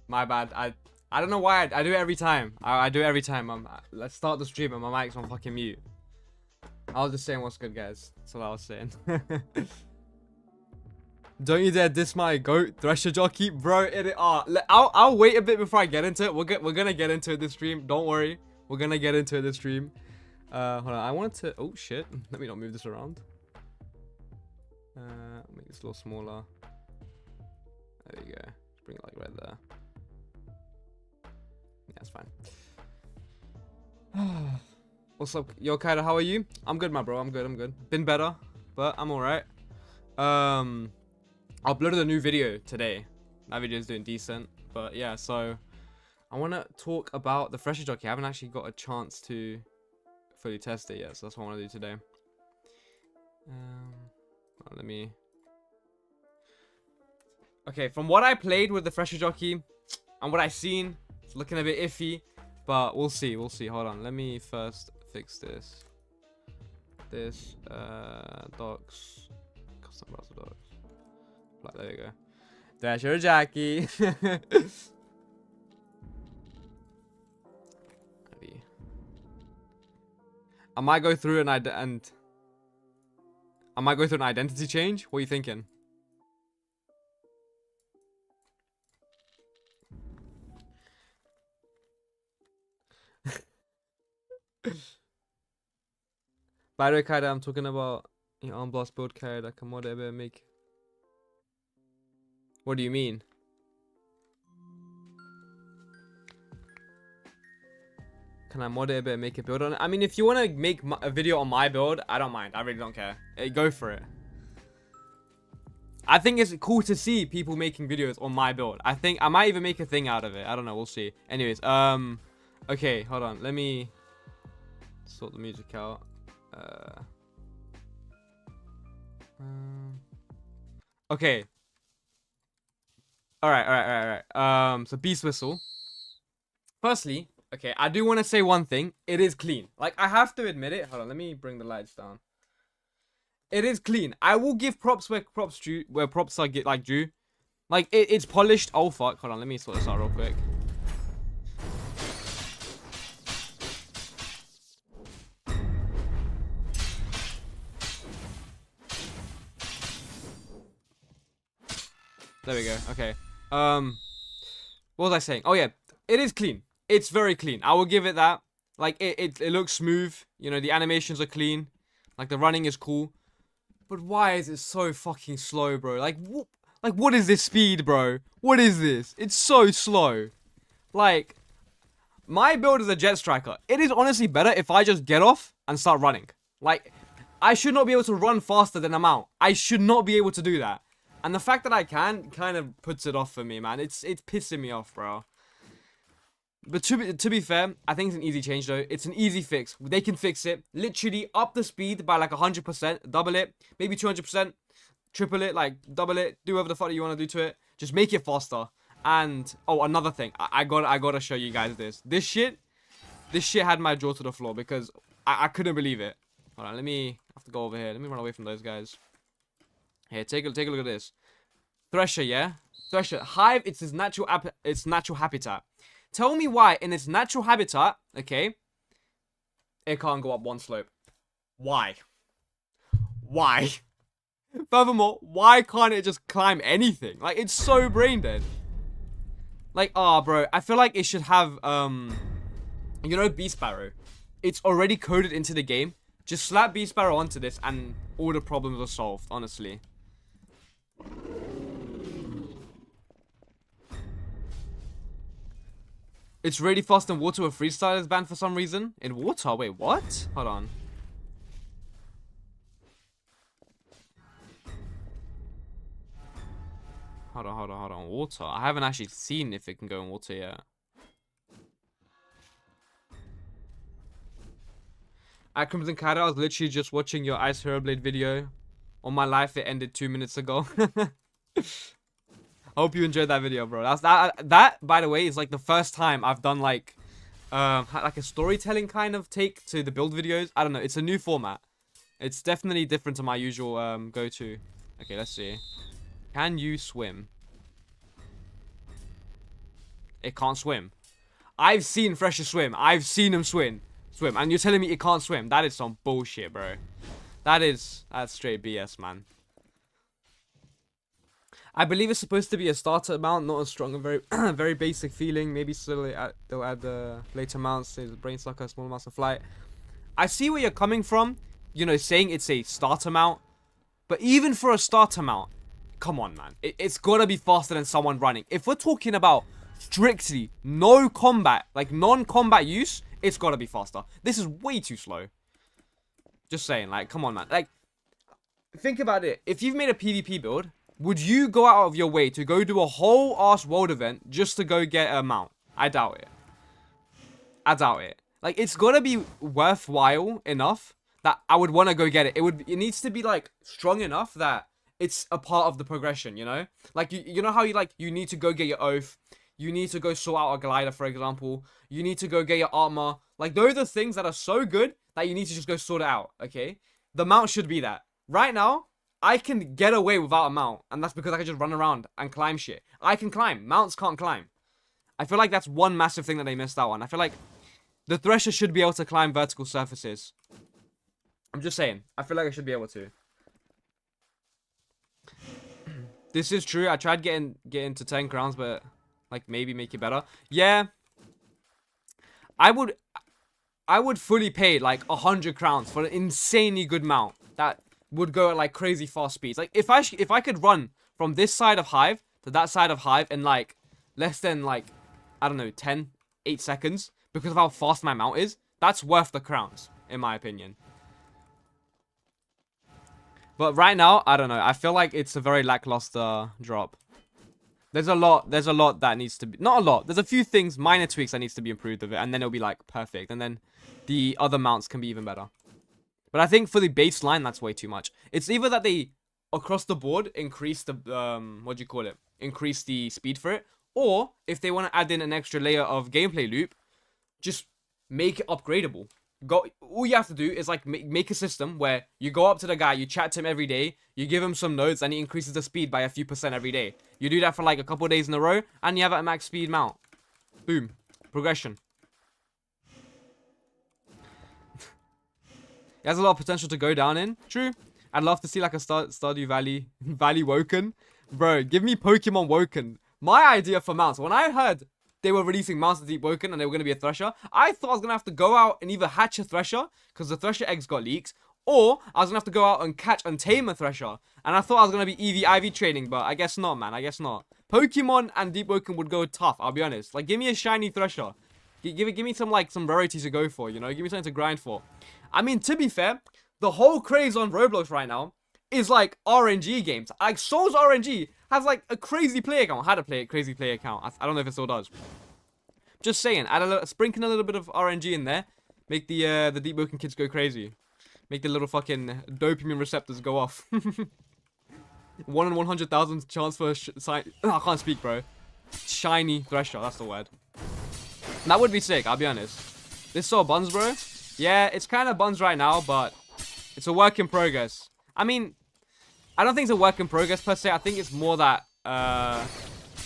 My bad. I don't know why I do it every time. I do it every time. Let's start the stream and my mic's on fucking mute. I was just saying what's good, guys. That's all I was saying. Don't you dare diss my goat, Thresher Jockey, bro. I'll wait a bit before I get into it. We're gonna get into it this stream. Don't worry. We're gonna get into it this stream. Hold on. I wanted to. Oh shit. Let me not move this around. Make this a little smaller. There you go. Just bring it like right there. Yeah, that's fine. What's up, yo, Kaida? How are you? I'm good, my bro. I'm good. Been better, but I'm alright. I uploaded a new video today. That video is doing decent, but yeah. So I want to talk about the Thresher Jockey. I haven't actually got a chance to fully test it yet, so that's what I want to do today. Let me. Okay, from what I played with the Thresher Jockey and what I've seen, it's looking a bit iffy, but we'll see. Hold on, let me first fix this. Docs, custom browser docs. Right, there you go. Thresher Jockey. I might go through an identity change. What are you thinking? By the way, Kaida, I'm talking about your arm blast build carry that can mod it a bit and make. What do you mean? Can I mod it a bit and make a build on it? I mean, if you want to make a video on my build, I don't mind. I really don't care. Hey, go for it. I think it's cool to see people making videos on my build. I think I might even make a thing out of it. I don't know. We'll see. Anyways, okay, hold on. Let me sort the music out. Okay. All right. So Beast Whistle. Firstly, okay, I do want to say one thing. It is clean. Like, I have to admit it. Hold on, let me bring the lights down. It is clean. I will give props where props due. Where props are due. Like, it's polished. Oh fuck. Hold on, let me sort this out real quick. There we go. Okay. What was I saying? Oh yeah, it is clean. It's very clean. I will give it that. Like, it looks smooth. You know, the animations are clean. Like, the running is cool. But why is it so fucking slow, bro? Like what is this speed, bro? What is this? It's so slow. Like, my build is a jet striker. It is honestly better if I just get off and start running. Like, I should not be able to run faster than I'm out. I should not be able to do that. And the fact that I can kind of puts it off for me, man. It's pissing me off, bro. But to be fair, I think it's an easy change, though. It's an easy fix. They can fix it. Literally up the speed by like 100%. Double it. Maybe 200%. Triple it. Like, double it. Do whatever the fuck you want to do to it. Just make it faster. And, oh, another thing. I gotta show you guys this. This shit had my jaw to the floor because I couldn't believe it. Hold on, I have to go over here. Let me run away from those guys. Here, take a look at this. Thresher, yeah? Thresher. Hive, it's his natural habitat. Tell me why, in its natural habitat, okay, it can't go up one slope. Why? Why? Furthermore, why can't it just climb anything? Like, it's so brain dead. Like, bro, I feel like it should have, you know, Beast Sparrow. It's already coded into the game. Just slap Beast Sparrow onto this and all the problems are solved, honestly. It's really fast in water with freestyle is banned for some reason. In water? Wait, what? Hold on. Hold on. Water. I haven't actually seen if it can go in water yet. At Crimson Kaida, I was literally just watching your Ice Hero Blade video. On my life, it ended 2 minutes ago. Hope you enjoyed that video, bro. That, by the way, is like the first time I've done like a storytelling kind of take to the build videos. I don't know. It's a new format. It's definitely different to my usual go-to. Okay, let's see. Can you swim? It can't swim. I've seen Thresher swim. I've seen him swim. And you're telling me it can't swim? That is some bullshit, bro. That's straight BS, man. I believe it's supposed to be a starter mount, not a strong and very very basic feeling. Maybe still they'll add the later mounts, say the brain sucker, small amounts of flight. I see where you're coming from, you know, saying it's a starter mount. But even for a starter mount, come on, man. It's gotta be faster than someone running. If we're talking about strictly no combat, like non-combat use, it's gotta be faster. This is way too slow. Just saying, like, come on, man. Like, think about it. If you've made a PvP build, would you go out of your way to go do a whole ass world event just to go get a mount? I doubt it. I doubt it. Like, it's gotta be worthwhile enough that I would want to go get it. It needs to be, like, strong enough that it's a part of the progression, you know? Like, you know how you need to go get your oath. You need to go sort out a glider, for example. You need to go get your armor. Like, those are things that are so good that you need to just go sort it out, okay? The mount should be that. Right now, I can get away without a mount, and that's because I can just run around and climb shit. I can climb. Mounts can't climb. I feel like that's one massive thing that they missed out on. I feel like the Thresher should be able to climb vertical surfaces. I'm just saying. I feel like I should be able to. This is true. I tried getting to 10 crowns, but like maybe make it better. Yeah. I would fully pay like 100 crowns for an insanely good mount that would go at like crazy fast speeds. Like if I could run from this side of Hive to that side of Hive in like less than like, I don't know, 8 seconds because of how fast my mount is, that's worth the crowns, in my opinion. But right now, I don't know. I feel like it's a very lackluster drop. There's a lot that needs to be, not a lot. There's a few things, minor tweaks that needs to be improved of it, and then it'll be like perfect. And then the other mounts can be even better. But I think for the baseline, that's way too much. It's either that they, across the board, increase the, what do you call it? Increase the speed for it. Or, if they want to add in an extra layer of gameplay loop, just make it upgradable. All you have to do is like make a system where you go up to the guy, you chat to him every day, you give him some nodes, and he increases the speed by a few % every day. You do that for like a couple of days in a row, and you have a max speed mount. Boom. Progression. It has a lot of potential to go down in. True. I'd love to see like a Stardew Valley Woken. Bro, give me Pokemon Woken. My idea for mounts, when I heard they were releasing mounts of Deepwoken and they were going to be a Thresher, I thought I was going to have to go out and either hatch a Thresher, because the Thresher eggs got leaked, or I was going to have to go out and catch and tame a Thresher. And I thought I was going to be EV-IV trading, but I guess not, man. I guess not. Pokemon and Deepwoken would go tough, I'll be honest. Like, give me a shiny Thresher. Give me some rarities to go for, you know? Give me something to grind for. I mean, to be fair, the whole craze on Roblox right now is like RNG games. Like, Souls RNG has like a crazy play account. Had a crazy play account. I don't know if it still does. Just saying, sprinkle a little bit of RNG in there. Make the Deepwoken kids go crazy. Make the little fucking dopamine receptors go off. 1 in 100,000 chance for I can't speak, bro. Shiny Thresher, that's the word. That would be sick, I'll be honest. This so buns, bro. Yeah, it's kind of buns right now, but it's a work in progress. I mean, I don't think it's a work in progress per se. I think it's more that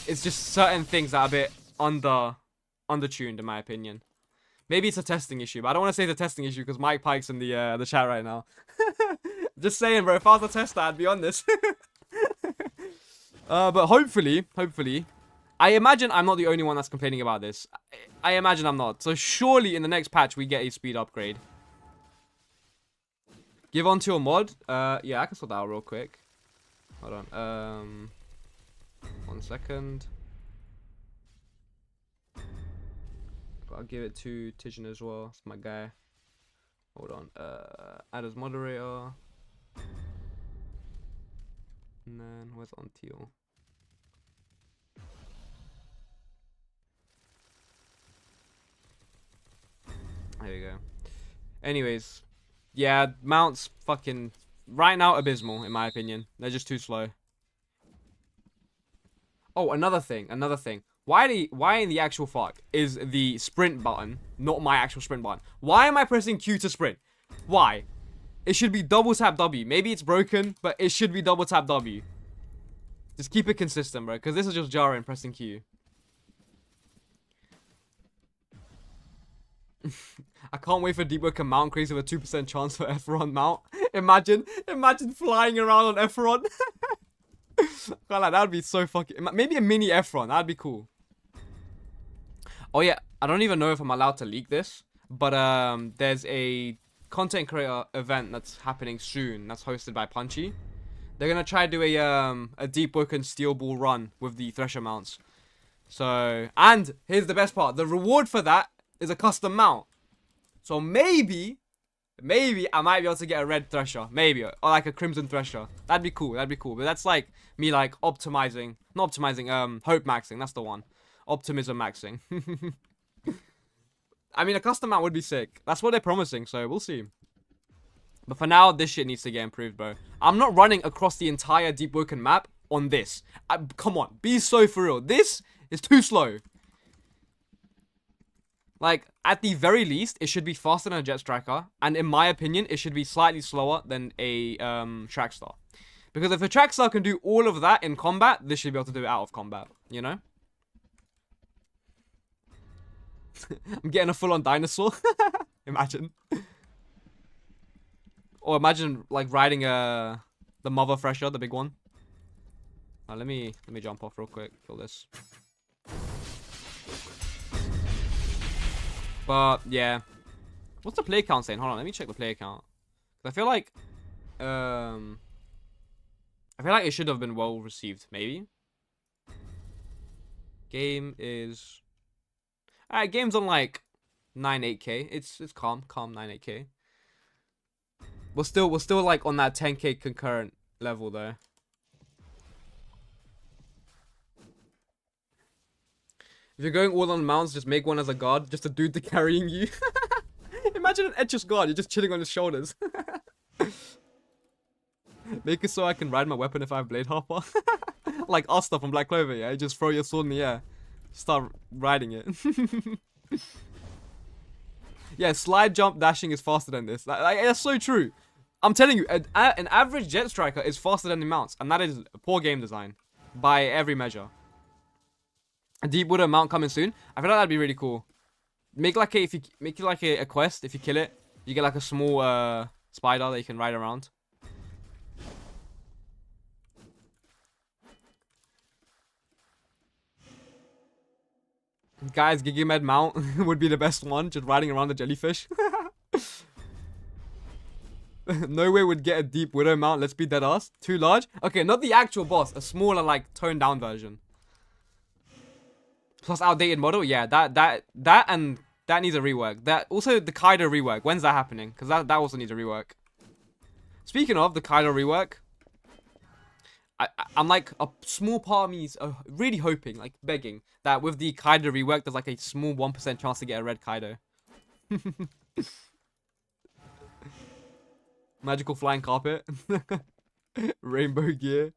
it's just certain things that are a bit undertuned, in my opinion. Maybe it's a testing issue, but I don't want to say it's a testing issue because Mike Pike's in the chat right now. Just saying, bro. If I was a tester, I'd be on this. But hopefully, I imagine I'm not the only one that's complaining about this. I imagine I'm not. So surely in the next patch we get a speed upgrade. Give on to a mod. Yeah, I can sort that out real quick. Hold on. 1 second. I'll give it to Tijan as well. It's my guy. Hold on. Add as moderator. And then where's Until? There you go. Anyways, yeah, mounts fucking right now abysmal in my opinion. They're just too slow. Oh, another thing. Why in the actual fuck is the sprint button not my actual sprint button? Why am I pressing Q to sprint? Why? It should be double tap W. Maybe it's broken, but it should be double tap W. Just keep it consistent, bro, because this is just jarring pressing Q. I can't wait for Deepwoken mount crazy with a 2% chance for Efron mount. Imagine flying around on Efron. God, like, that'd be so fucking. Maybe a mini Efron. That'd be cool. Oh yeah, I don't even know if I'm allowed to leak this, but there's a content creator event that's happening soon. That's hosted by Punchy. They're gonna try to do a Deepwoken steel ball run with the Thresher mounts. So, and here's the best part: the reward for that is a custom mount. So maybe I might be able to get a red Thresher, maybe, or like a crimson Thresher. That'd be cool. But that's like me like optimizing, not optimizing, hope maxing. That's the one. Optimism maxing. I mean, a custom mount would be sick. That's what they're promising, so we'll see. But for now, this shit needs to get improved, bro. I'm not running across the entire Deepwoken map on this. Come on, be so for real. This is too slow. Like, at the very least, it should be faster than a Jet Striker. And in my opinion, it should be slightly slower than a Trackstar. Because if a Trackstar can do all of that in combat, this should be able to do it out of combat, you know? I'm getting a full-on dinosaur. Imagine. Or imagine, like, riding the Mother Thresher, the big one. Let me jump off real quick. Kill this. But, yeah. What's the play count saying? Hold on, let me check the play count. I feel like... I feel like it should have been well received, maybe. Game is... Alright, game's on like 9-8k. It's calm 9-8k. We're still like on that 10k concurrent level though. If you're going all on mounts, just make one as a guard, just a dude to carrying you. Imagine an Etchus guard, you're just chilling on his shoulders. Make it so I can ride my weapon if I have Blade Harper. Like Asta from Black Clover, yeah? You just throw your sword in the air. Start riding it. Yeah, slide, jump, dashing is faster than this. That's so true. I'm telling you, an average Jet Striker is faster than the mounts. And that is poor game design. By every measure. A Deepwoken mount coming soon. I feel like that'd be really cool. Make like a quest. If you kill it, you get like a small spider that you can ride around. Guys, Gigamed mount would be the best one, just riding around the jellyfish. No way would get a Deepwoken mount, let's be dead ass. Too large? Okay, not the actual boss, a smaller, like, toned down version. Plus outdated model, yeah, that needs a rework. That also the Kaido rework. When's that happening? Because that also needs a rework. Speaking of the Kaido rework, I'm like a small part of me is really hoping, like begging, that with the Kaido rework, there's like a small 1% chance to get a red Kaido. Magical flying carpet. Rainbow gear.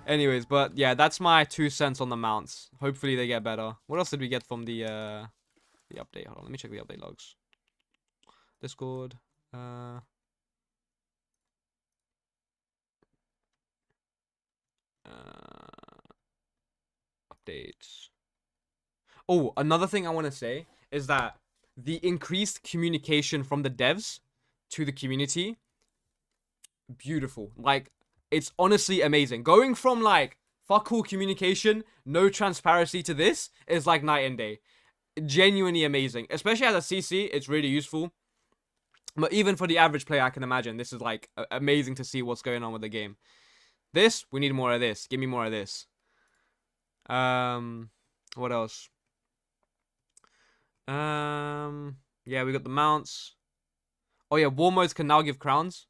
Anyways, but yeah, that's my 2 cents on the mounts. Hopefully they get better. What else did we get from the update? Hold on, let me check the update logs. Discord. Updates. Oh, another thing I want to say is that the increased communication from the devs to the community, beautiful. Like, it's honestly amazing. Going from like fuck all communication, no transparency to this is like night and day. Genuinely amazing. Especially as a CC, it's really useful. But even for the average player, I can imagine this is like amazing to see what's going on with the game. This, we need more of this. Give me more of this. What else? Yeah, we got the mounts. Oh yeah, war modes can now give crowns.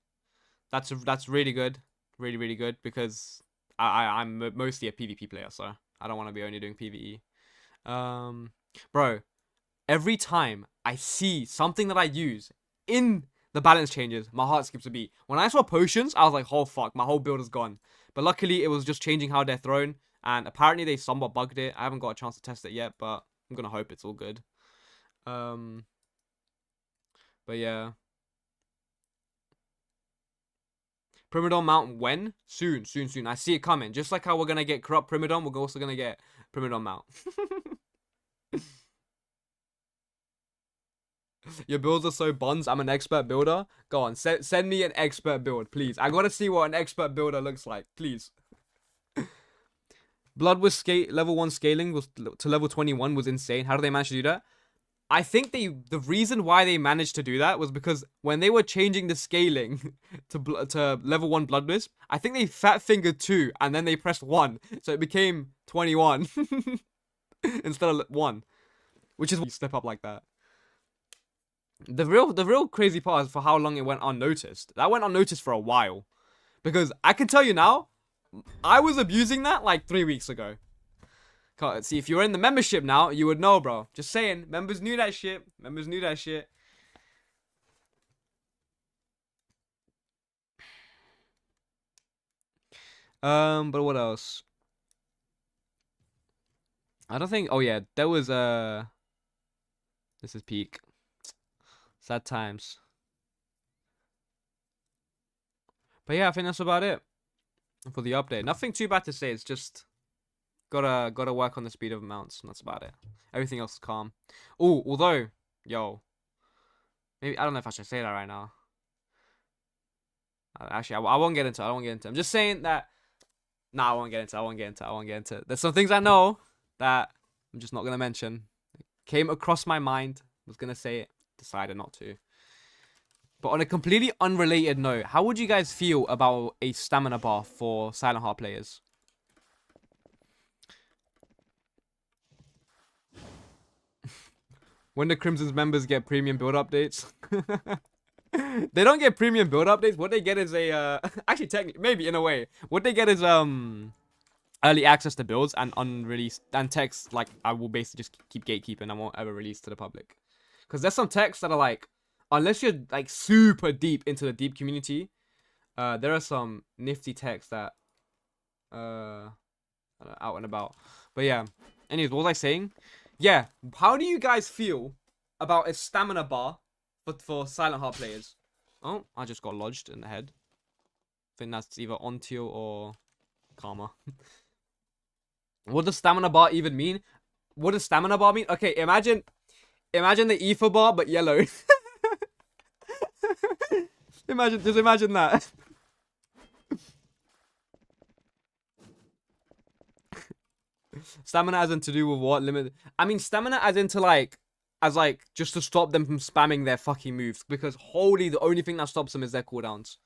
That's really good. Really, really good, because I'm mostly a PvP player, so I don't want to be only doing PvE. Bro, every time I see something that I use in the balance changes, my heart skips a beat. When I saw potions, I was like, oh fuck, my whole build is gone. But luckily, it was just changing how they're thrown, and apparently they somewhat bugged it. I haven't got a chance to test it yet, but I'm gonna hope it's all good. But yeah. Primadon mount when? Soon. I see it coming. Just like how we're gonna get corrupt Primadon, we're also gonna get Primadon mount. Your builds are so buns. I'm an expert builder. Go on, send me an expert build, please. I gotta see what an expert builder looks like, please. Blood was level 1 scaling was to level 21 was insane. How did they manage to do that? I think the reason why they managed to do that was because when they were changing the scaling to level 1 Blood Wisp, I think they fat fingered 2 and then they pressed 1, so it became 21 instead of 1, which is why you step up like that. The real crazy part is for how long it went unnoticed. That went unnoticed for a while, because I can tell you now, I was abusing that like 3 weeks ago. See, if you're in the membership now, you would know, bro. Just saying. Members knew that shit. Members knew that shit. But what else? I don't think... Oh, yeah. There was, This is peak. Sad times. But yeah, I think that's about it for the update. Nothing too bad to say. It's just... Gotta work on the speed of mounts, and that's about it. Everything else is calm. Oh, although, yo, maybe I don't know if I should say that right now. Actually, I won't get into it. I won't get into it. I'm just saying that. Nah, I won't get into it. I won't get into it. I won't get into it. There's some things I know that I'm just not gonna mention. It came across my mind. Was gonna say it. Decided not to. But on a completely unrelated note, how would you guys feel about a stamina bar for Silent Heart players? When the Crimson's members get premium build updates. They don't get premium build updates. What they get is a actually technically maybe in a way. What they get is early access to builds and unreleased and texts like I will basically just keep gatekeeping. I won't ever release to the public. Because there's some texts that are like, unless you're like super deep into the deep community, there are some nifty texts that out and about. But yeah. Anyways, what was I saying? Yeah, how do you guys feel about a stamina bar for Silent Heart players? Oh, I just got lodged in the head. I think that's either Ontio or Karma. What does stamina bar even mean? What does stamina bar mean? Okay, imagine the ether bar but yellow. Just imagine that. Stamina as in to do with what? Limit. I mean, stamina as into like, just to stop them from spamming their fucking moves. Because holy, the only thing that stops them is their cooldowns.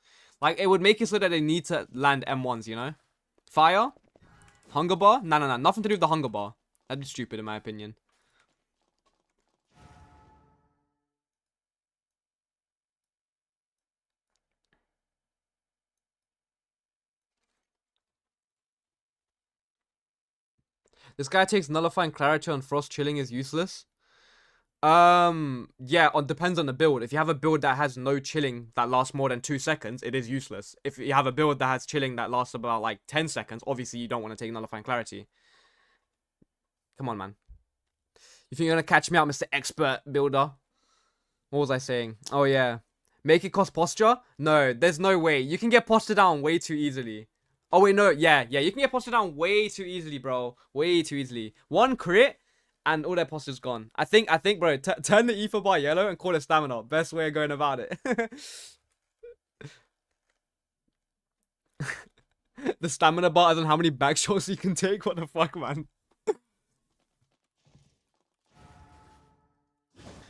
Like, it would make it so that they need to land M1s, you know? Fire? Hunger bar? No. Nothing to do with the hunger bar. That'd be stupid in my opinion. This guy takes nullifying clarity on frost chilling is useless. Yeah, depends on the build. If you have a build that has no chilling that lasts more than 2 seconds, it is useless. If you have a build that has chilling that lasts about like 10 seconds, obviously you don't want to take nullifying clarity. Come on, man. You think you're gonna catch me out, Mr. Expert Builder? What was I saying? Oh yeah. Make it cost posture? No, there's no way. You can get posture down way too easily. Oh wait, no, yeah, you can get posture down way too easily, bro. Way too easily. One crit and all their posture's gone. I think, bro, turn the ether bar yellow and call it stamina. Best way of going about it. The stamina bar isn't how many back shots you can take. What the fuck, man?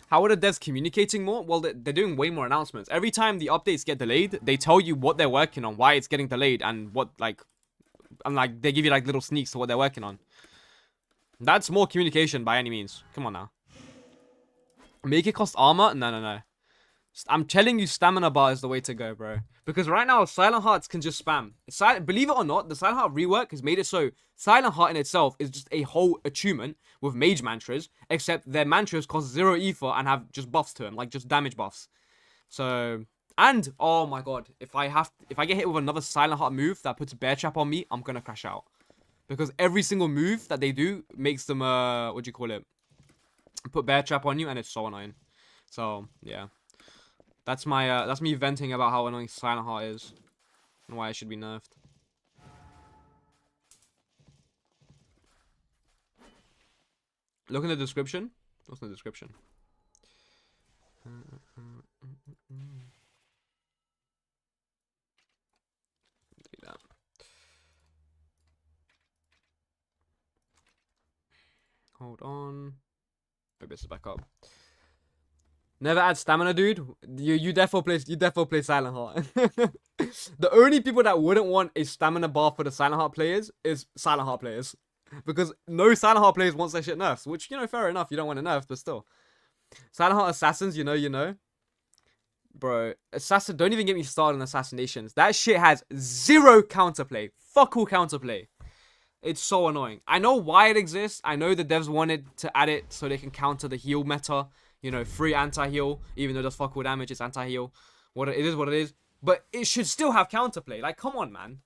How are the devs communicating more? Well, they're doing way more announcements. Every time the updates get delayed, they tell you what they're working on, why it's getting delayed, and what, like, and like, they give you like little sneaks to what they're working on. That's more communication by any means. Come on now. Make it cost armor? No. I'm telling you, stamina bar is the way to go, bro. Because right now, Silent Hearts can just spam. Believe it or not, the Silent Heart rework has made it so Silent Heart in itself is just a whole attunement with mage mantras, except their mantras cost 0 ether and have just buffs to them, like just damage buffs. So, and oh my god, if I get hit with another Silent Heart move that puts bear trap on me, I'm gonna crash out. Because every single move that they do makes them what do you call it? Put bear trap on you, and it's so annoying. So yeah. That's me venting about how annoying Silent Heart is and why it should be nerfed. Look in the description. What's in the description? Hold on. Maybe this is back up. Never add stamina, dude. You definitely play Silent Heart. The only people that wouldn't want a stamina bar for the Silent Heart players is Silent Heart players. Because no Silent Heart players wants their shit nerfs. Which, you know, fair enough. You don't want it nerfed, but still. Silent Heart assassins, you know. Bro, assassin, don't even get me started on assassinations. That shit has zero counterplay. Fuck all counterplay. It's so annoying. I know why it exists. I know the devs wanted to add it so they can counter the heal meta. You know, free anti-heal. Even though it does fuck all damage, it's anti-heal. It is what it is. But it should still have counterplay. Like, come on, man.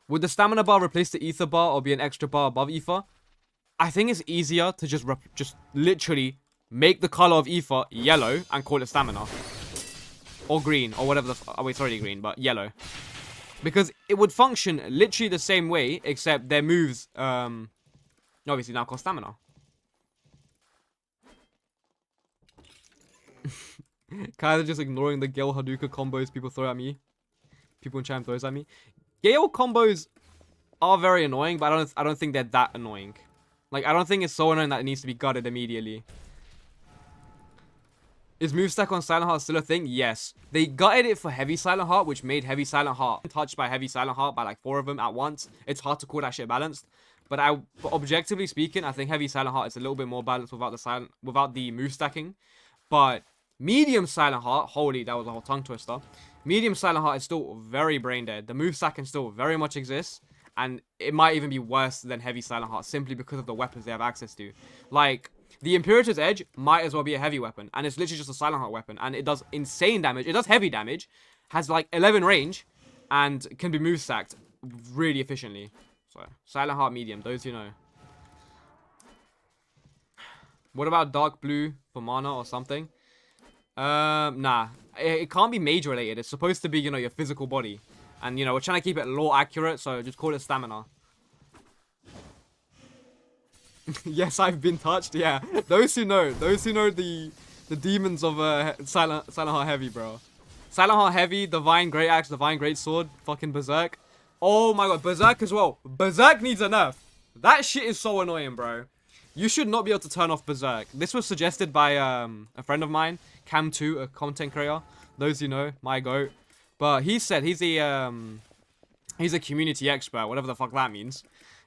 Would the stamina bar replace the ether bar or be an extra bar above ether? I think it's easier to just literally make the color of ether yellow and call it stamina. Or green, or whatever the... Oh, wait, it's already green, but yellow. Because it would function literally the same way, except their moves, obviously now cost stamina. Kind of just ignoring the Gale Hadouken combos people throw at me. People in chat throws at me. Gale combos are very annoying, but I don't think they're that annoying. Like, I don't think it's so annoying that it needs to be gutted immediately. Is movestack on Silent Heart still a thing? Yes. They gutted it for Heavy Silent Heart, which made Heavy Silent Heart touched by Heavy Silent Heart by like 4 of them at once. It's hard to call that shit balanced. But objectively speaking, I think Heavy Silent Heart is a little bit more balanced without the move stacking. But Medium Silent Heart, holy, that was a whole tongue twister. Medium Silent Heart is still very brain dead. The move stacking still very much exists. And it might even be worse than Heavy Silent Heart simply because of the weapons they have access to. Like, the Imperator's Edge might as well be a heavy weapon. And it's literally just a Silent Heart weapon. And it does insane damage. It does heavy damage. Has like 11 range. And can be move stacked really efficiently. So, Silent Heart Medium. Those who know. What about Dark Blue for mana or something? Nah. It can't be mage related. It's supposed to be, you know, your physical body. And, you know, we're trying to keep it lore accurate. So, just call it stamina. Yes, I've been touched. Yeah, those who know the demons of Silent Heart Heavy, bro. Silent Heart Heavy, Divine Great Axe, Divine Great Sword, fucking Berserk. Oh my god, Berserk as well. Berserk needs a nerf. That shit is so annoying, bro. You should not be able to turn off Berserk. This was suggested by a friend of mine, Cam2, a content creator. Those who know, my goat. But he said he's a community expert, whatever the fuck that means.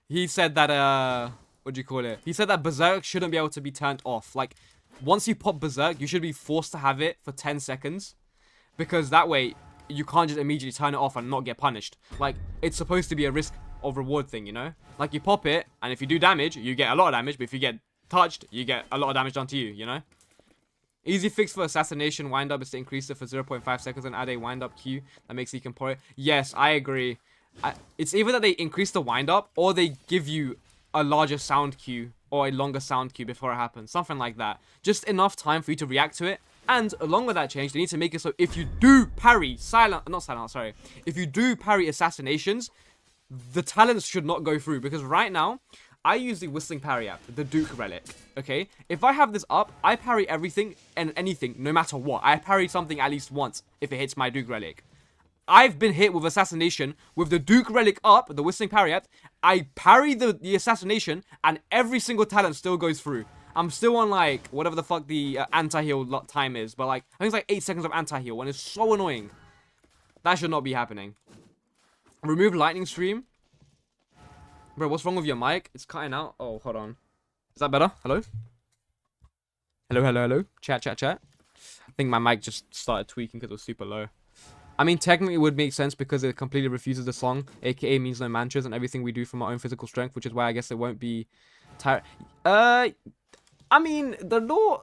He said that what do you call it? He said that Berserk shouldn't be able to be turned off. Like, once you pop Berserk, you should be forced to have it for 10 seconds. Because that way, you can't just immediately turn it off and not get punished. Like, it's supposed to be a risk of reward thing, you know? Like, you pop it, and if you do damage, you get a lot of damage. But if you get touched, you get a lot of damage done to you, you know? Easy fix for assassination wind-up is to increase it for 0.5 seconds and add a wind-up queue that makes you can pour it. Yes, I agree. It's either that they increase the wind-up, or they give you a larger sound cue or a longer sound cue before it happens. Something like that. Just enough time for you to react to it. And along with that change, they need to make it so if you do parry if you do parry assassinations, the talents should not go through. Because right now, I use the Whistling Parry app, the Duke Relic, okay? If I have this up, I parry everything and anything, no matter what. I parry something at least once if it hits my Duke Relic. I've been hit with assassination with the Duke Relic up, the Whistling Parry app. I parry the assassination, and every single talent still goes through. I'm still on, like, whatever the fuck the anti-heal time is. But, like, I think it's like 8 seconds of anti-heal, and it's so annoying. That should not be happening. Remove lightning stream. Bro, what's wrong with your mic? It's cutting out. Oh, hold on. Is that better? Hello? Hello. Chat. I think my mic just started tweaking because it was super low. I mean, technically it would make sense because it completely refuses the song, aka means no mantras and everything we do from our own physical strength, which is why I guess it won't be I mean, the law...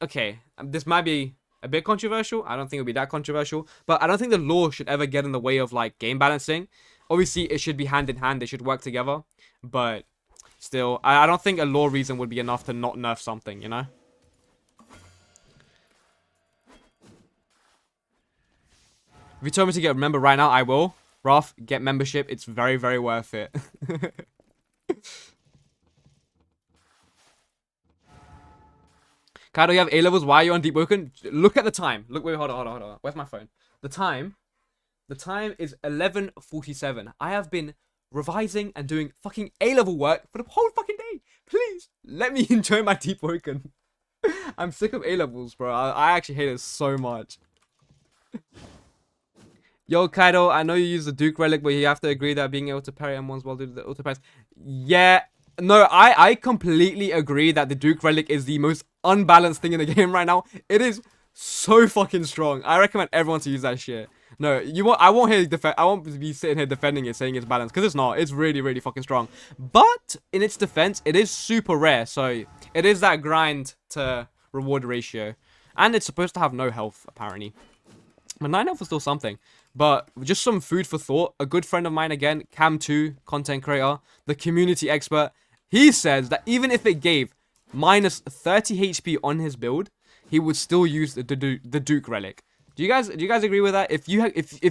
okay, this might be a bit controversial. I don't think it'll be that controversial, but I don't think the law should ever get in the way of, like, game balancing. Obviously, it should be hand in hand. They should work together, but still, I don't think a law reason would be enough to not nerf something, you know? If you told me to get a member right now, I will. Ralph, get membership. It's very, very worth it. Kaido, you have A levels. Why are you on Deepwoken? Look at the time. Look, wait, hold on. Where's my phone? The time is 11:47. I have been revising and doing fucking A level work for the whole fucking day. Please let me enjoy my Deepwoken. I'm sick of A levels, bro. I actually hate it so much. Yo, Kaido, I know you use the Duke relic, but you have to agree that being able to parry M1s while doing the auto parries. Yeah, no, I completely agree that the Duke relic is the most unbalanced thing in the game right now. It is so fucking strong. I recommend everyone to use that shit. No, I won't be sitting here defending it, saying it's balanced, because it's not. It's really, really fucking strong. But in its defense, it is super rare, so it is that grind to reward ratio, and it's supposed to have no health apparently. But 9 health is still something. But just some food for thought. A good friend of mine again, Cam2, content creator, the community expert. He says that even if it gave minus 30 HP on his build, he would still use the Duke relic. Do you guys agree with that? If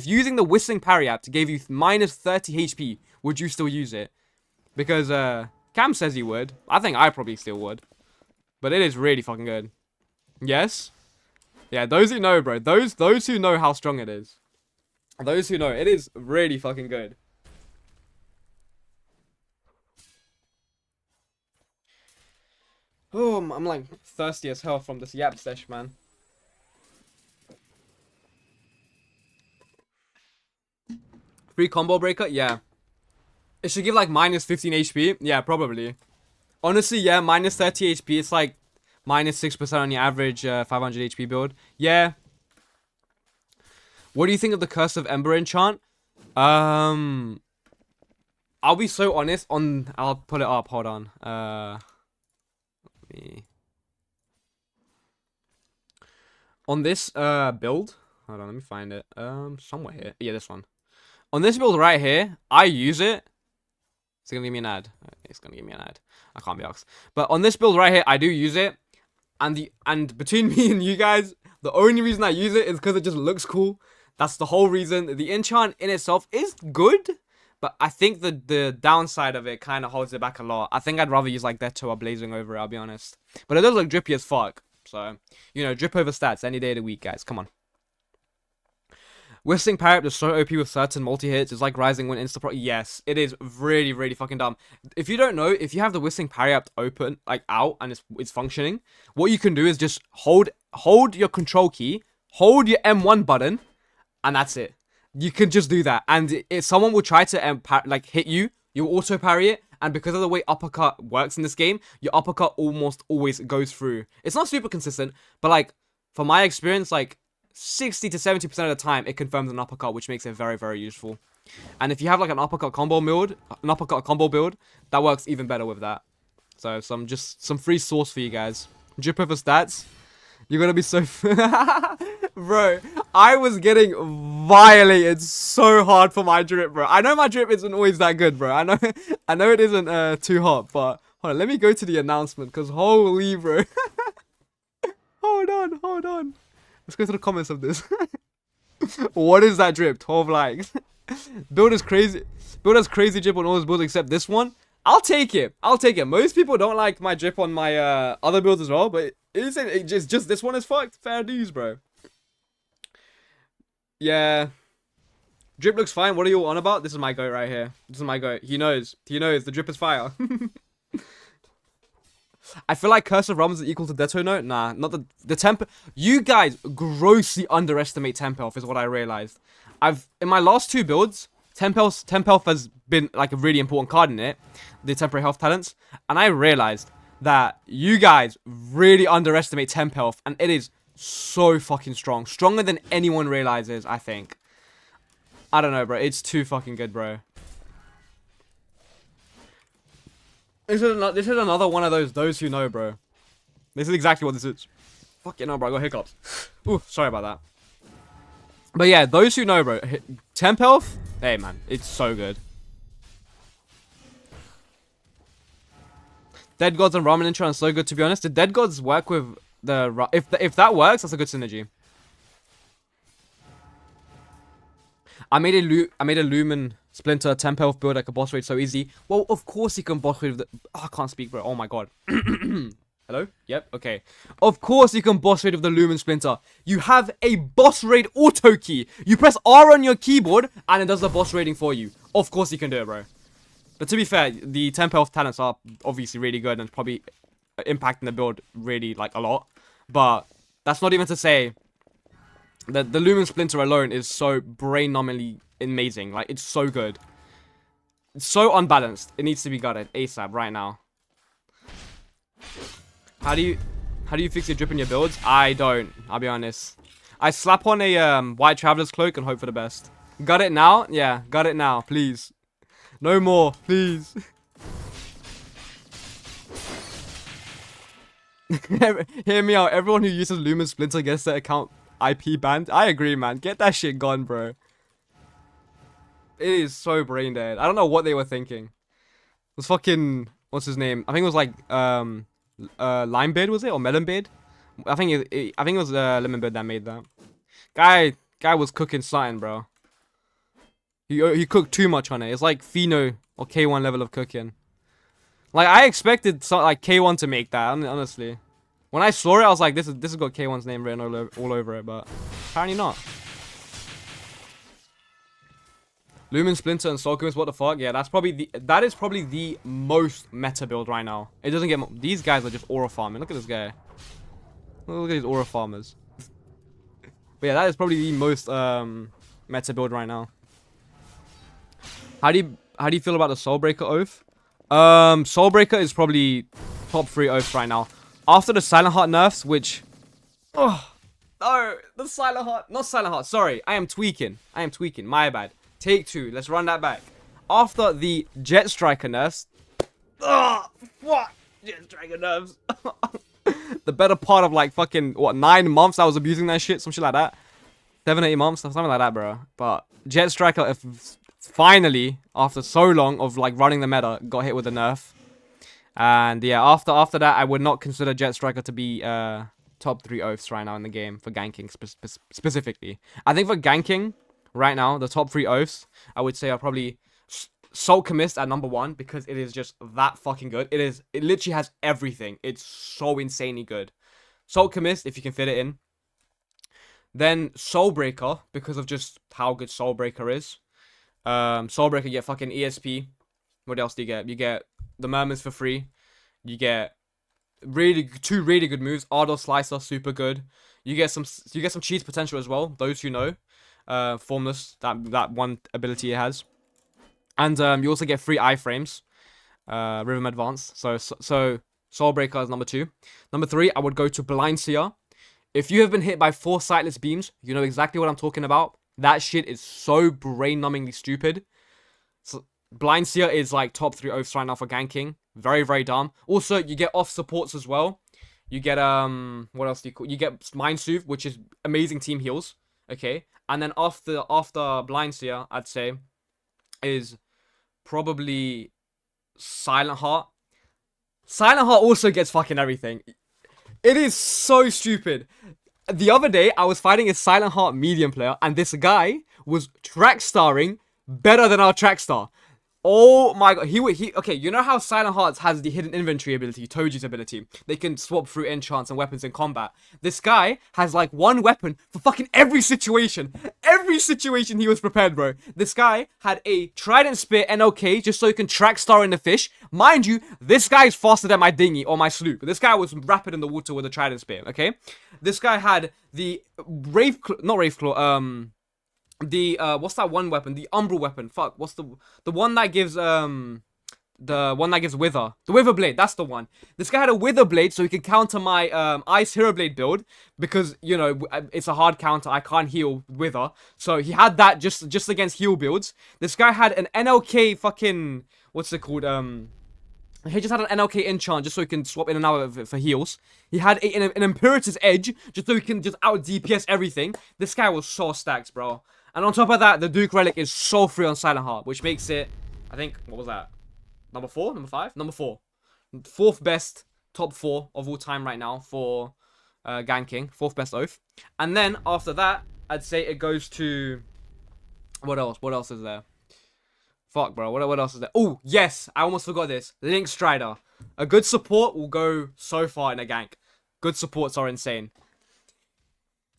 using the Whistling Parry app gave you minus 30 HP, would you still use it? Because Cam says he would. I think I probably still would. But it is really fucking good. Yes? Yeah, those who know, bro. Those who know how strong it is. Those who know, it is really fucking good. Oh, I'm like thirsty as hell from this yap sesh, man. Free combo breaker? Yeah. It should give like minus 15 HP. Yeah, probably. Honestly, yeah, minus 30 HP. It's like minus 6% on your average 500 HP build. Yeah. What do you think of the Curse of Ember enchant? I'll be so honest on... I'll pull it up. Hold on. On this build... Hold on, let me find it. Somewhere here. Yeah, this one. On this build right here, I use it. It's gonna give me an ad. It's gonna give me an ad. I can't be asked. But on this build right here, I do use it. And between me and you guys, the only reason I use it is because it just looks cool. That's the whole reason. The enchant in itself is good, but I think the downside of it kind of holds it back a lot. I think I'd rather use like Death to or Blazing over it, I'll be honest. But it does look drippy as fuck. So, you know, drip over stats any day of the week, guys. Come on. Whistling Parry is so OP with certain multi-hits. It's like Rising Wind insta-pro. Yes, it is really, really fucking dumb. If you don't know, if you have the Whistling Parry app open, like out, and it's functioning, what you can do is just hold your control key, hold your M1 button, and that's it. You can just do that. And if someone will try to like hit you, you'll auto parry it. And because of the way uppercut works in this game, your uppercut almost always goes through. It's not super consistent, but like, from my experience, like, 60 to 70% of the time, it confirms an uppercut, which makes it very, very useful. And if you have like an uppercut combo build, that works even better with that. So some free sauce for you guys. Drip over stats. You're gonna be so... Bro, I was getting violated so hard for my drip, bro. I know my drip isn't always that good, bro. I know it isn't too hot, but hold on, let me go to the announcement, because holy, bro. Hold on. Let's go to the comments of this. What is that drip? 12 likes. Build is crazy. Build has crazy drip on all his builds except this one. I'll take it. Most people don't like my drip on my other builds as well, but it's just this one is fucked. Fair dues, bro. Yeah. Drip looks fine. What are you all on about? This is my goat right here. This is my goat. He knows. The drip is fire. I feel like Curse of Realms is equal to Deto Note. Nah, not the temp. You guys grossly underestimate temp health is what I realized. In my last two builds, temp health has been like a really important card in it, the temporary health talents, and I realized that you guys really underestimate temp health, and it is so fucking strong. Stronger than anyone realizes, I think. I don't know, bro. It's too fucking good, bro. This is another one of those who know, bro. This is exactly what this is. Fucking hell, bro. I got hiccups. Ooh, sorry about that. But yeah, those who know, bro. Temp health? Hey, man. It's so good. Dead Gods and Ramen intro are so good, to be honest. Did Dead Gods work with the... If that works, that's a good synergy. I made a Lumen Splinter temp health build like a boss raid so easy. Well, of course you can boss raid with the... Oh, I can't speak, bro. Oh my god. Hello? Yep, okay. Of course you can boss raid with the Lumen Splinter. You have a boss raid auto key. You press R on your keyboard and it does the boss raiding for you. Of course you can do it, bro. But to be fair, the tempo of talents are obviously really good and probably impacting the build really, like, a lot. But that's not even to say that the Lumen Splinter alone is so brain-numbingly amazing. Like, it's so good. It's so unbalanced. It needs to be gutted ASAP right now. How do you fix your drip in your builds? I don't. I'll be honest. I slap on a white traveler's cloak and hope for the best. Got it now? Yeah, got it now. Please. No more, please. Hear me out. Everyone who uses Lumen Splinter gets their account IP banned. I agree, man. Get that shit gone, bro. It is so brain dead. I don't know what they were thinking. It was fucking... What's his name? I think it was like... Lime Beard, was it? Or Melon Beard? I think it was Lemon Beard that made that. Guy was cooking something, bro. He cooked too much on it. It's like Pheno or K1 level of cooking. Like, I expected like K1 to make that, honestly. When I saw it, I was like, this has got K1's name written all over it, but apparently not. Lumen Splinter and Soul Commits, what the fuck? Yeah, that is probably the most meta build right now. It doesn't get these guys are just aura farming. Look at this guy. Look at these aura farmers. But yeah, that is probably the most meta build right now. How do you feel about the Soulbreaker oath? Soulbreaker is probably top 3 oaths right now. After the Silent Heart nerfs, which no, the Silent Heart, not Silent Heart, sorry. I am tweaking. My bad. Take 2. Let's run that back. After the Jet Striker nerfs. What? Jet Striker nerfs. The better part of like fucking, what, 9 months I was abusing that shit? Some shit like that. 7, 8 months? Something like that, bro. But Jet Striker, finally, after so long of like running the meta, got hit with a nerf. And yeah, after that, I would not consider Jet Striker to be top 3 oaths right now in the game for ganking specifically. I think for ganking... Right now, the top 3 oaths, I would say, are probably Salt Commist at number 1 because it is just that fucking good. It literally has everything. It's so insanely good. Salt Commist, if you can fit it in. Then Soulbreaker, because of just how good Soulbreaker is. Soulbreaker, you get fucking ESP. What else do you get? You get the Murmurs for free. You get 2 really good moves. Ardor Slicer, super good. You get some cheese potential as well. Those who know. Formless, that one ability it has. And you also get 3 iframes. Rhythm Advance. So Soulbreaker is number 2. Number 3, I would go to Blind Seer. If you have been hit by 4 sightless beams, you know exactly what I'm talking about. That shit is so brain-numbingly stupid. So Blind Seer is like top 3 oaths right now for ganking. Very, very dumb. Also, you get off supports as well. You get what else do you call? You get Mind Soothe, which is amazing team heals. Okay, and then after Blind Seer, I'd say, is probably Silent Heart. Silent Heart also gets fucking everything. It is so stupid. The other day, I was fighting a Silent Heart medium player, and this guy was track starring better than our track star. Oh my god, okay, you know how Silent Hearts has the hidden inventory ability, Toji's ability. They can swap through enchants and weapons in combat. This guy has like 1 weapon for fucking every situation. Every situation he was prepared, bro. This guy had a Trident Spear NLK just so he can track star in the fish. Mind you, this guy is faster than my dinghy or my sloop. This guy was rapid in the water with a Trident Spear, okay? This guy had the what's that one weapon? The Umbral weapon. Fuck, what's the one that gives Wither. The Wither Blade, that's the one. This guy had a Wither Blade so he could counter my Ice Hero Blade build because, you know, it's a hard counter. I can't heal Wither. So he had that just against heal builds. This guy had an NLK fucking, what's it called? He just had an NLK enchant just so he can swap in and out of it for heals. He had an Imperator's Edge just so he can just out DPS everything. This guy was so stacked, bro. And on top of that, the Duke Relic is so free on Silent Heart, which makes it, I think, what was that? Number 4? Number 5? Number 4. 4th best, top 4 of all time right now for ganking. 4th best oath. And then, after that, I'd say it goes to... What else? What else is there? Fuck, bro. What else is there? Oh, yes! I almost forgot this. Link Strider. A good support will go so far in a gank. Good supports are insane.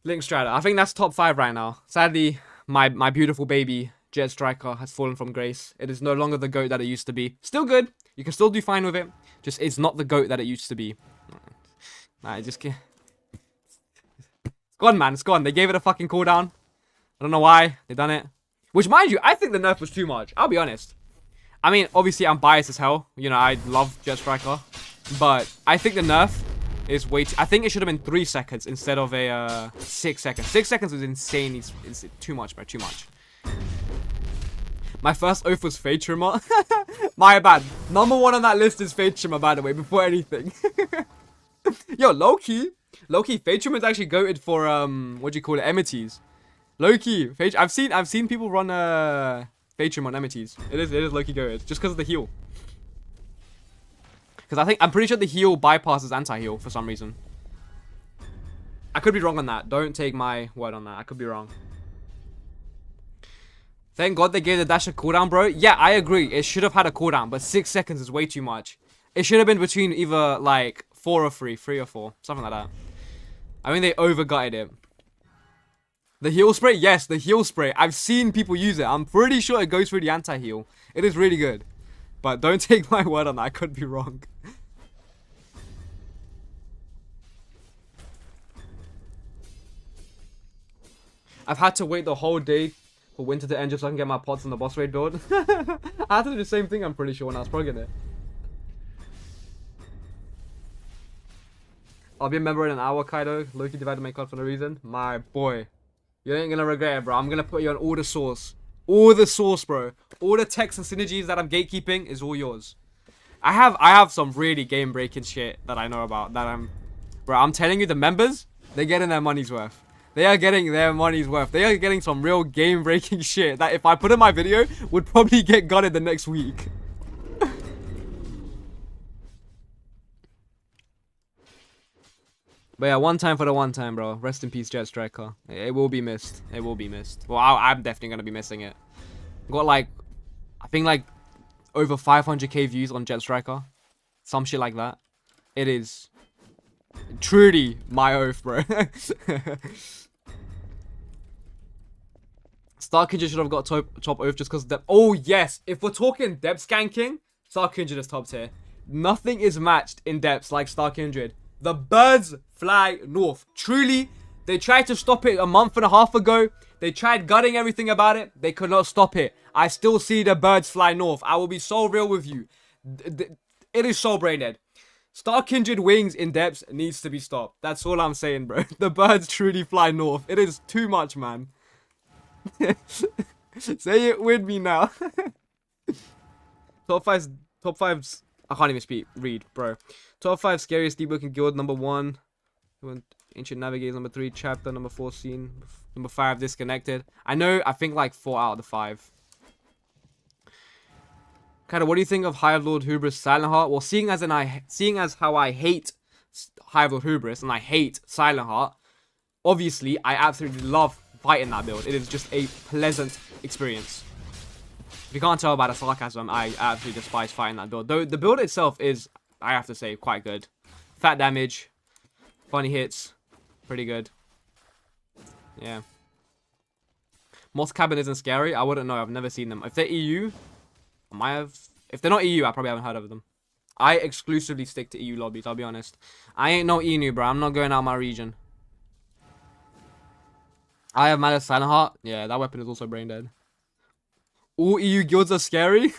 Link Strider. I think that's top 5 right now. Sadly, my beautiful baby Jet Striker has fallen from grace. It is no longer the GOAT that it used to be. Still good. You can still do fine with it. Just it's not the GOAT that it used to be. Nah, it just can't. It's gone, man. It's gone. They gave it a fucking cooldown. I don't know why they done it. Which, mind you, I think the nerf was too much. I'll be honest. I mean, obviously, I'm biased as hell. You know, I love Jet Striker. But I think the nerf is way too... I think it should have been 3 seconds instead of a 6 seconds. 6 seconds was insane. It's too much, bro. Too much. My first oath was Fade Trimmer. My bad. Number 1 on that list is Fade Trimmer, by the way, before anything. Yo, low-key. Low-key, Fade Trimmer is actually goated for, what do you call it? Emities. Low-key. I've seen people run, Fade Trimmer on Emities. It is low-key goated. Just because of the heal. Because I'm pretty sure the heal bypasses anti-heal for some reason. I could be wrong on that. Don't take my word on that. I could be wrong. Thank God they gave the dash a cooldown, bro. Yeah, I agree. It should have had a cooldown, but 6 seconds is way too much. It should have been between either, like, 4 or 3. 3 or 4. Something like that. I mean, they over-gutted it. The heal spray? Yes, the heal spray. I've seen people use it. I'm pretty sure it goes through the anti-heal. It is really good. But don't take my word on that. I could be wrong. I've had to wait the whole day for winter to end just so I can get my pots on the boss raid build. I had to do the same thing, I'm pretty sure, when I was progging it. I'll be a member in an hour, Kaido. Loki divided my card for no reason. My boy. You ain't gonna regret it, bro. I'm gonna put you on all the sauce. All the sauce, bro. All the techs and synergies that I'm gatekeeping is all yours. I have some really game-breaking shit that I know about. Bro, I'm telling you, the members, they're getting their money's worth. They are getting their money's worth. They are getting some real game-breaking shit that if I put in my video, would probably get gutted the next week. But yeah, one time for the one time, bro. Rest in peace, Jet Striker. It will be missed. It will be missed. Well, I'm definitely going to be missing it. Got like, I think like over 500k views on Jet Striker. Some shit like that. It is truly my oath, bro. Starkinger should have got top oath just because depth. Oh, yes. If we're talking depth skanking, Starkinger is top tier. Nothing is matched in depths like Starkinger. The birds fly north. Truly, they tried to stop it a month and a half ago. They tried gutting everything about it. They could not stop it. I still see the birds fly north. I will be so real with you. It is so brain dead. Starkindred wings in depths needs to be stopped. That's all I'm saying, bro. The birds truly fly north. It is too much, man. Say it with me now. Top five's I can't even read, bro. Top 5 scariest Deepwoken guild. Number 1, Ancient Navigators. Number 3, Chapter. Number 4, Scene. Number 5, Disconnected. I think like 4 out of the 5. Kind of, what do you think of Hive Lord Hubris Silent Heart? Well, seeing as how I hate Hive Lord Hubris and I hate Silent Heart, obviously I absolutely love fighting that build. It is just a pleasant experience. If you can't tell by the sarcasm, I absolutely despise fighting that build. Though the build itself is, I have to say, quite good. Fat damage, funny hits, pretty good. Yeah. Moth Cabin isn't scary. I wouldn't know. I've never seen them. If they're EU, I might have. If they're not EU, I probably haven't heard of them. I exclusively stick to EU lobbies, I'll be honest. I ain't no EU, bro. I'm not going out of my region. I have Malice Silent Heart. Yeah, that weapon is also brain dead. All EU guilds are scary.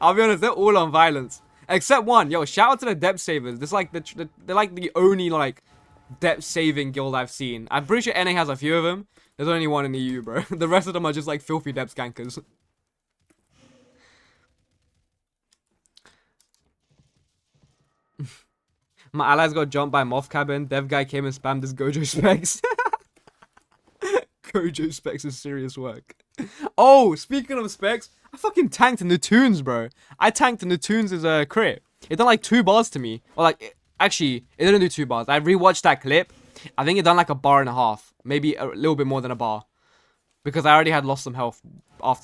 I'll be honest, they're all on violence. Except one. Yo, shout out to the depth savers. This like they're like the only like depth saving guild I've seen. I'm pretty sure NA has a few of them. There's only one in the EU, bro. The rest of them are just like filthy depth gankers. My allies got jumped by Moth Cabin. Dev guy came and spammed his Gojo specs. Gojo specs is serious work. Oh, speaking of specs, I fucking tanked in the tunes, bro. I tanked in the tunes as a crit. It done like 2 bars to me. Or like, actually, it didn't do 2 bars. I rewatched that clip. I think it done like 1.5 bars. Maybe a little bit more than a bar. Because I already had lost some health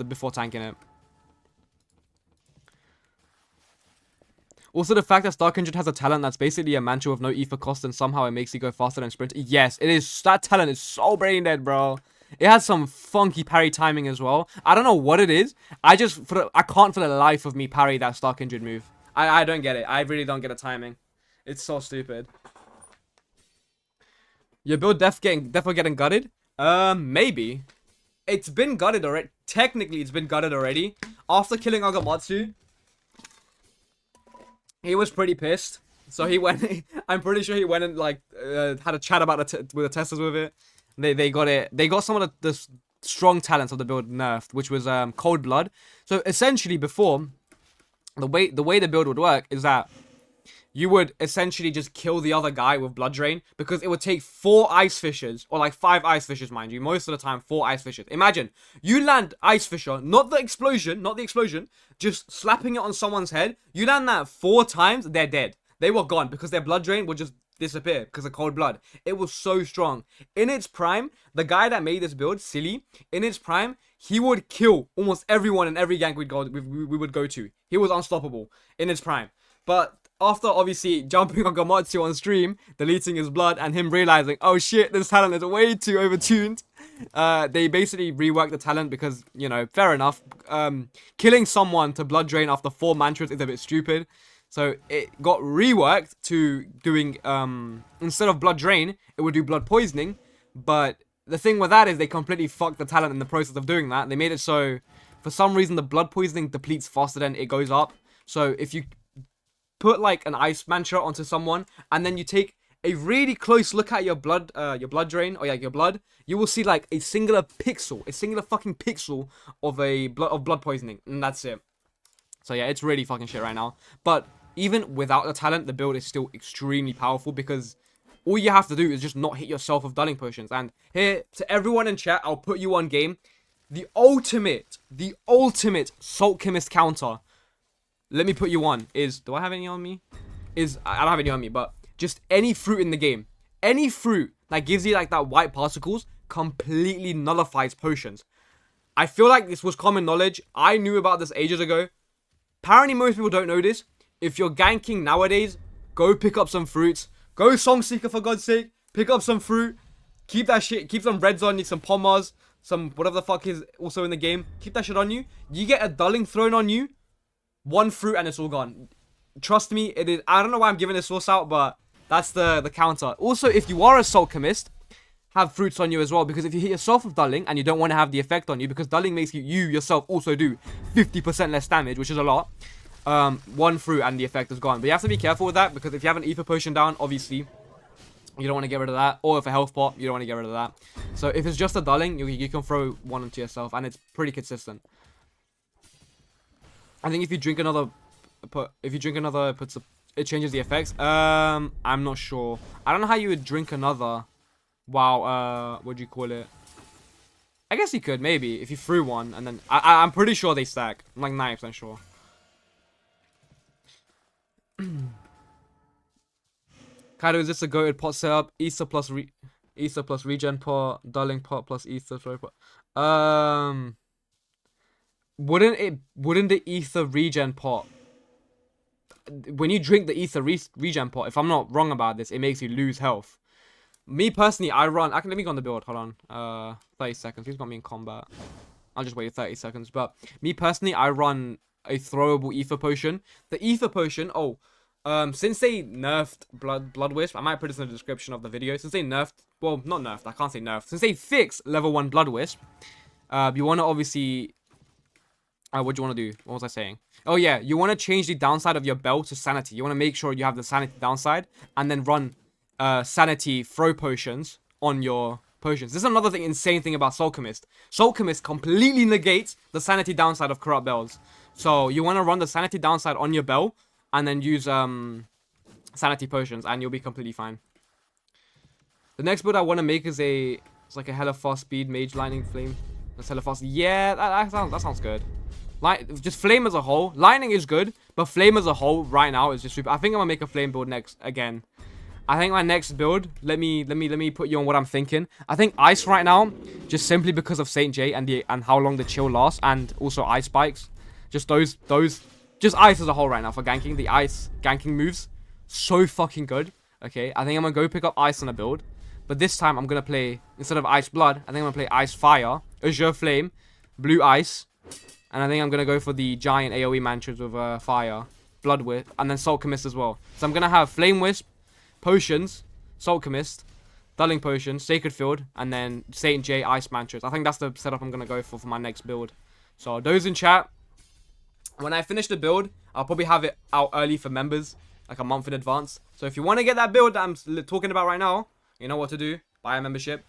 before tanking it. Also, the fact that Star Kindred has a talent that's basically a mantra with no ether cost and somehow it makes you go faster than sprint. Yes, it is. That talent is so brain dead, bro. It has some funky parry timing as well. I don't know what it is. I can't for the life of me parry that Star Kindred move. I don't get it. I really don't get the timing. It's so stupid. Your build definitely getting gutted? Maybe. It's been gutted already. Technically, it's been gutted already. After killing Agamatsu, he was pretty pissed. So he went. I'm pretty sure he went and like had a chat about with the testers with it. They got it. They got some of the strong talents of the build nerfed, which was Cold Blood. So essentially, before the way the build would work is that you would essentially just kill the other guy with Blood Drain because it would take 4 Ice Fishers, or like 5 Ice Fishers, mind you. Most of the time, 4 Ice Fishers. Imagine, you land Ice Fisher, not the explosion, just slapping it on someone's head. You land that 4 times, they're dead. They were gone because their Blood Drain would just disappear because of Cold Blood. It was so strong. In its prime, the guy that made this build, Silly, in its prime, he would kill almost everyone in every gank we would go to. He was unstoppable in its prime. But after obviously jumping on Gamatsu on stream, deleting his blood, and him realizing, oh shit, this talent is way too overtuned, they basically reworked the talent because, you know, fair enough. Killing someone to blood drain after 4 mantras is a bit stupid. So it got reworked to doing, instead of blood drain, it would do blood poisoning. But the thing with that is they completely fucked the talent in the process of doing that. They made it so, for some reason, the blood poisoning depletes faster than it goes up. So if you put like an ice mantra onto someone and then you take a really close look at your blood drain, or like your blood, you will see like a singular fucking pixel of blood poisoning, and that's it. So yeah, it's really fucking shit right now. But even without the talent, the build is still extremely powerful because all you have to do is just not hit yourself with dulling potions. And here, to everyone in chat, I'll put you on game. The ultimate Salt Chemist counter, let me put you on, is... Do I have any on me? I don't have any on me, but just any fruit in the game. Any fruit that gives you like that white particles completely nullifies potions. I feel like this was common knowledge. I knew about this ages ago. Apparently most people don't know this. If you're ganking nowadays, go pick up some fruits. Go Song Seeker for God's sake. Pick up some fruit. Keep that shit. Keep some reds on you. Some pommers. Some whatever the fuck is also in the game. Keep that shit on you. You get a dulling thrown on you. 1 fruit and it's all gone. Trust me, it is. I don't know why I'm giving this source out, but that's the counter. Also, if you are a Salt Chemist, have fruits on you as well, because if you hit yourself with dulling and you don't want to have the effect on you, because dulling makes you yourself also do 50% less damage, which is a lot. 1 fruit and the effect is gone. But you have to be careful with that, because if you have an ether potion down, obviously you don't want to get rid of that. Or if a health pot, you don't want to get rid of that. So if it's just a dulling, you can throw 1 into yourself, and it's pretty consistent. I think if you drink another, it changes the effects. I'm not sure. I don't know how you would drink another. Wow. What do you call it? I guess you could maybe if you threw 1 and then I'm pretty sure they stack. I'm like 90% sure. Kaido, is this a goated pot setup? Ether plus regen pot, dulling pot plus ether throw pot. Wouldn't the ether regen pot, when you drink the ether regen pot, if I'm not wrong about this, it makes you lose health. Me personally, let me go on the build, hold on. 30 seconds, he's got me in combat. I'll just wait 30 seconds, but me personally, I run a throwable ether potion. The ether potion, since they nerfed Blood Wisp, I might put this in the description of the video, since they nerfed, well, not nerfed, I can't say nerfed, since they fixed level 1 Blood Wisp, you want to obviously... what do you want to do? What was I saying? Oh yeah, you want to change the downside of your bell to sanity. You want to make sure you have the sanity downside and then run sanity throw potions on your potions. This is another insane thing about Salt Chemist. Salt Chemist completely negates the sanity downside of corrupt bells. So you want to run the sanity downside on your bell and then use sanity potions and you'll be completely fine. The next build I want to make is it's like a hella fast speed mage lightning flame. That's hella fast. Yeah, that sounds good. Like, just flame as a whole. Lightning is good, but flame as a whole right now is just super. I think I'm gonna make a flame build next again. I think my next build, let me put you on what I'm thinking. I think ice right now, just simply because of Saint J and how long the chill lasts, and also ice spikes. Just those just ice as a whole right now for ganking. The ice ganking moves, so fucking good. Okay, I think I'm gonna go pick up ice on a build. But this time I'm gonna play, instead of ice blood, I think I'm gonna play ice fire, azure flame, blue ice. And I think I'm gonna go for the giant AoE mantras with fire, blood wisp, and then salt mist as well. So I'm gonna have flame wisp, potions, salt mist, dulling potion, sacred field, and then Saint J ice mantras. I think that's the setup I'm gonna go for my next build. So those in chat, when I finish the build, I'll probably have it out early for members, like a month in advance. So if you want to get that build that I'm talking about right now, you know what to do. Buy a membership.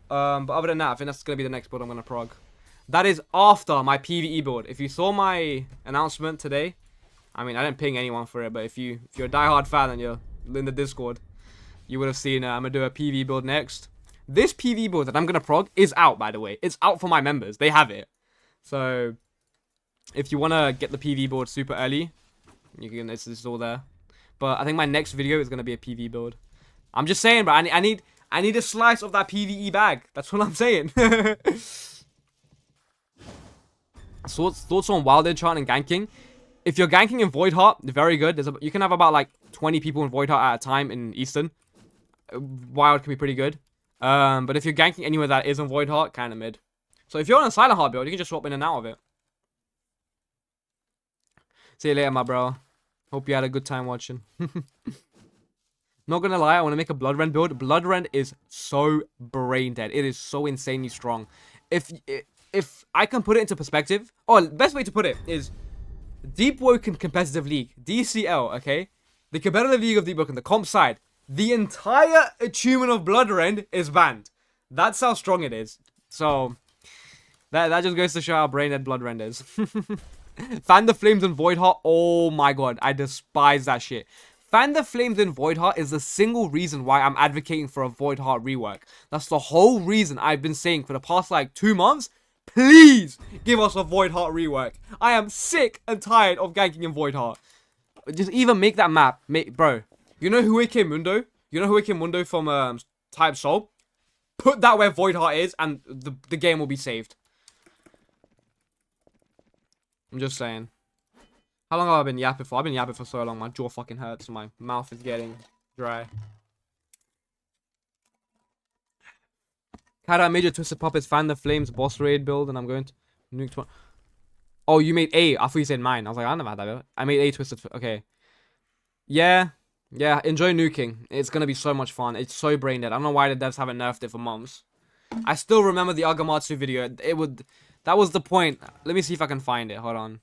But other than that, I think that's gonna be the next build I'm gonna prog. That is after my PvE build. If you saw my announcement today, I mean, I didn't ping anyone for it, but if you're a diehard fan and you're in the Discord, you would have seen I'm gonna do a PvE build next. This PvE build that I'm gonna prog is out, by the way. It's out for my members. They have it. So if you wanna get the PvE build super early, you can. It's all there. But I think my next video is gonna be a PvE build. I'm just saying, bro. I need a slice of that PvE bag. That's what I'm saying. Thoughts on wild enchant and ganking? If you're ganking in Void Heart, very good. You can have about like 20 people in Void Heart at a time in Eastern. Wild can be pretty good. But if you're ganking anywhere that isn't Void Heart, kind of mid. So if you're on a Silent Heart build, you can just swap in and out of it. See you later, my bro. Hope you had a good time watching. Not gonna lie, I want to make a Bloodrend build. Bloodrend is so brain dead. It is so insanely strong. If I can put it into perspective, the best way to put it is Deepwoken Competitive League, DCL, okay? The competitive league of Deepwoken, the comp side, the entire achievement of Bloodrend is banned. That's how strong it is. So that just goes to show how brain dead Bloodrend is. Fan the Flames and Voidheart. Oh my god, I despise that shit. Fan the Flames in Voidheart is the single reason why I'm advocating for a Voidheart rework. That's the whole reason I've been saying for the past like 2 months. Please give us a Voidheart rework. I am sick and tired of ganking in Voidheart. Just even make that map. Bro, you know Huike Mundo? You know Huike Mundo from Type Soul? Put that where Voidheart is and the game will be saved. I'm just saying. How long have I been yapping for? I've been yapping for so long. My jaw fucking hurts. My mouth is getting dry. Cat, I made your Twisted Puppets Fan the Flames boss raid build, and I'm going to nuke one. Oh, you made A. I thought you said mine. I was like, I never had that build. I made A Twisted. Okay. Yeah. Yeah. Enjoy nuking. It's gonna be so much fun. It's so brain dead. I don't know why the devs haven't nerfed it for months. I still remember the Agamatsu video. That was the point. Let me see if I can find it. Hold on.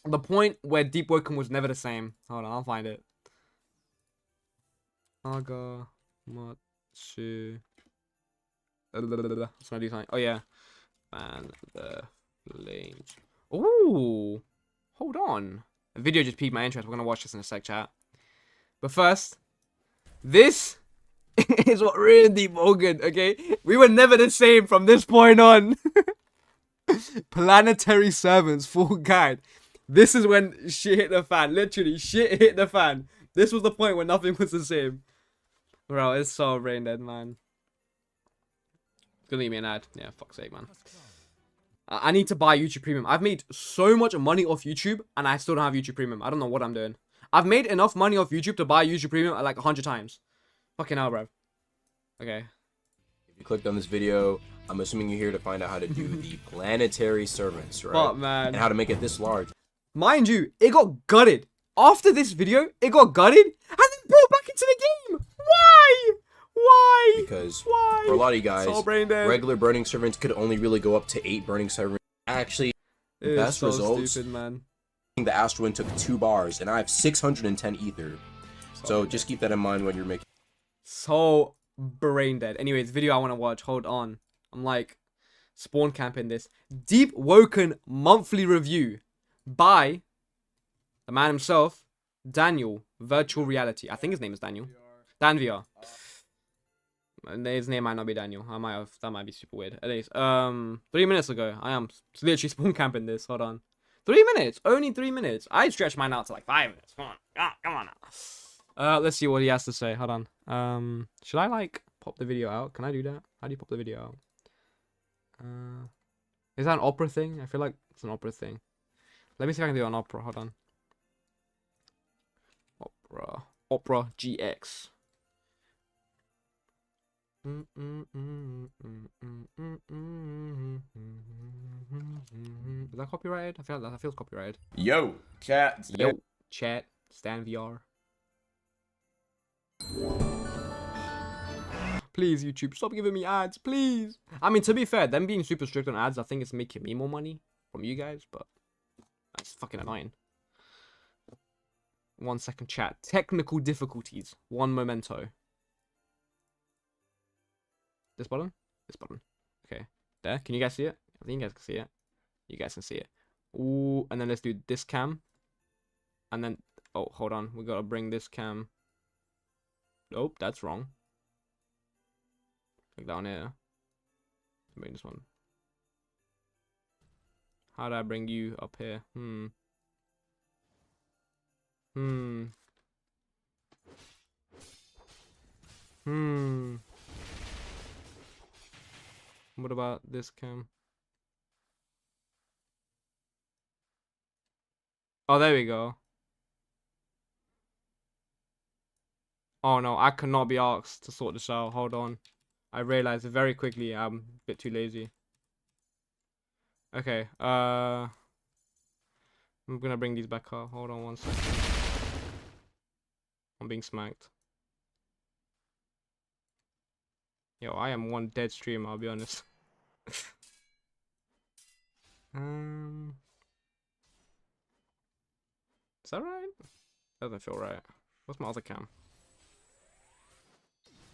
The point where Deepwoken was never the same. Hold on, I'll find it. Agamatsu. Let's do something. Oh yeah. And the flames. Ooh. Hold on. The video just piqued my interest. We're gonna watch this in a sec, chat. But first, this is what ruined Deepwoken, okay? We were never the same from this point on. Planetary Servants full guide. This is when shit hit the fan. Literally, shit hit the fan. This was the point when nothing was the same. Bro, it's so brain dead, man. It's gonna leave me an ad. Yeah, fuck's sake, man. I need to buy YouTube Premium. I've made so much money off YouTube, and I still don't have YouTube Premium. I don't know what I'm doing. I've made enough money off YouTube to buy YouTube Premium like 100 times. Fucking hell, bro. Okay. If you clicked on this video, I'm assuming you're here to find out how to do the Planetary Servants, right? Fuck, man. And how to make it this large. Mind you, it got gutted. After this video, it got gutted and then brought back into the game. Why? Why? Because Why? for a lot of you guys, So brain dead. regular Burning Servants could only really go up to 8 Burning Servants. Actually, It is best so results, stupid, man. the Astrowin took 2 bars, and I have 610 ether. So just keep that in mind when you're making... So brain dead. Anyways, video I want to watch. Hold on. I'm like spawn camping this. Deepwoken monthly review by the man himself, Daniel Virtual Reality. I think his name is Daniel. Dan VR. His name might not be Daniel. That might be super weird. Anyways, 3 minutes ago, I am literally spawn camping this. Hold on. 3 minutes. Only 3 minutes. I stretched mine out to like 5 minutes. Come on. Come on now. Let's see what he has to say. Hold on. Should I like pop the video out? Can I do that? How do you pop the video out? Is that an opera thing? I feel like it's an opera thing. Let me see if I can do it on Opera. Hold on. Opera GX. Is that copyrighted? I feel that feels copyrighted. Yo, chat. Yo, chat. Stan VR. Please, YouTube, stop giving me ads, please. I mean, to be fair, them being super strict on ads, I think it's making me more money from you guys, but that's fucking annoying. 1 second, chat. Technical difficulties. One memento. This button? This button. Okay. There. Can you guys see it? I think you guys can see it. You guys can see it. Ooh, and then let's do this cam. And then, oh, hold on. We gotta bring this cam. Nope, that's wrong. Click down here. Bring this one. How do I bring you up here? What about this cam? Oh, there we go. Oh no, I cannot be asked to sort this out. Hold on. I realized it very quickly. I'm a bit too lazy. Okay, I'm gonna bring these back up. Hold on 1 second. I'm being smacked. Yo, I am one dead streamer, I'll be honest. Is that right? Doesn't feel right. What's my other cam?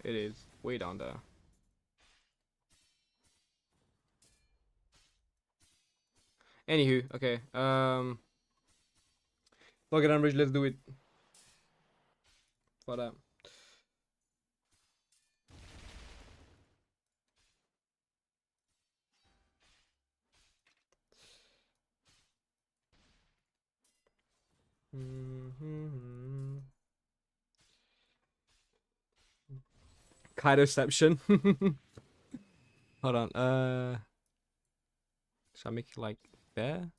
It is way down there. Anywho, okay. Log it on bridge, let's do it. For that. Kaidoception. Hold on. Should I make it like there?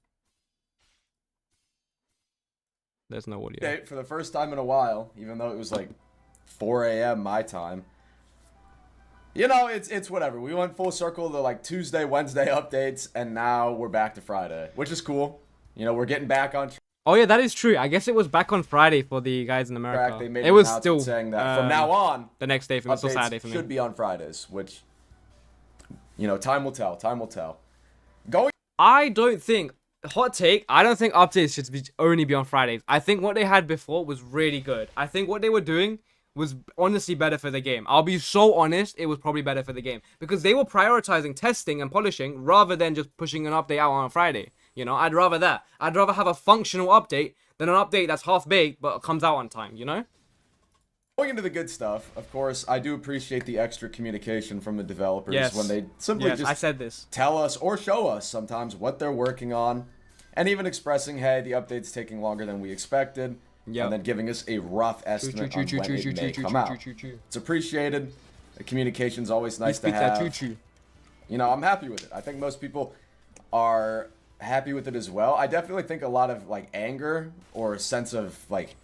There's no audio. Okay, for the first time in a while, even though it was like 4 a.m. my time. You know, it's whatever. We went full circle to like Tuesday, Wednesday updates, and now we're back to Friday, which is cool. You know, we're getting back on track. Oh yeah, that is true. I guess it was back on Friday for the guys in America. They made it an was announcement still saying that from now on, the next day for me, still Saturday for me. Should be on Fridays, which, you know, time will tell. Time will tell. I don't think, hot take, I don't think updates should only be on Fridays. I think what they had before was really good. I think what they were doing was honestly better for the game. I'll be so honest, it was probably better for the game. Because they were prioritizing testing and polishing rather than just pushing an update out on a Friday. You know, I'd rather that. I'd rather have a functional update than an update that's half-baked but comes out on time, you know? Going into the good stuff, of course, I do appreciate the extra communication from the developers when they simply just I said this. Tell us or show us sometimes what they're working on, and even expressing, hey, the update's taking longer than we expected, and then giving us a rough estimate on when it may come out. It's appreciated. The communication's always nice to have. You know, I'm happy with it. I think most people are happy with it as well. I definitely think a lot of like anger or a sense of like